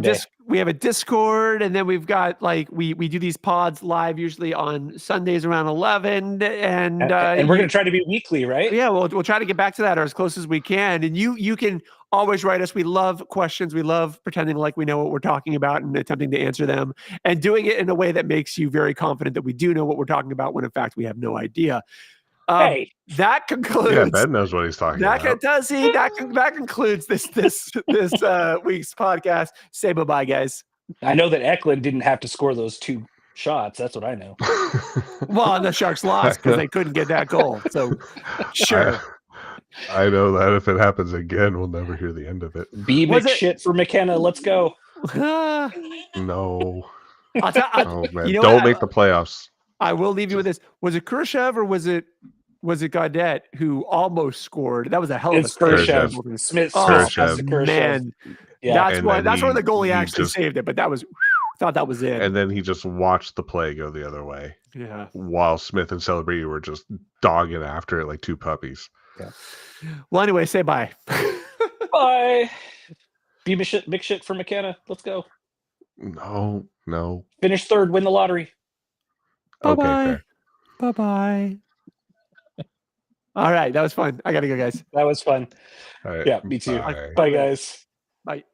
Discord, and then we've got we do these pods live usually on Sundays around 11, and we're going to try to be weekly, right? Yeah, we'll try to get back to that or as close as we can. And you can always write us. We love questions. We love pretending like we know what we're talking about and attempting to answer them, and doing it in a way that makes you very confident that we do know what we're talking about when in fact we have no idea. That concludes. Yeah, Ben knows what he's talking about. That concludes this week's podcast. Say bye-bye, guys. I know that Eklund didn't have to score those 2 shots. That's what I know. Well, and the Sharks lost because they couldn't get that goal. So, sure. I know that if it happens again, we'll never hear the end of it. B McShit for McKenna. Let's go. No. Man. Don't make the playoffs. I will leave you with this. Was it Kurashev or was it Gaudette who almost scored? That was a hell of a Kurashev. Smith. Man. Yeah. That's where the goalie actually saved it, but thought that was it. And then he just watched the play go the other way. Yeah. While Smith and Celebrity were just dogging after it like 2 puppies. Yeah. Well, anyway, say bye. Bye. Be McShit for McKenna. Let's go. No. Finish 3rd, win the lottery. Bye-bye. Bye-bye. All right. That was fun. I got to go, guys. That was fun. Right, yeah, me too. Bye, bye guys. Bye.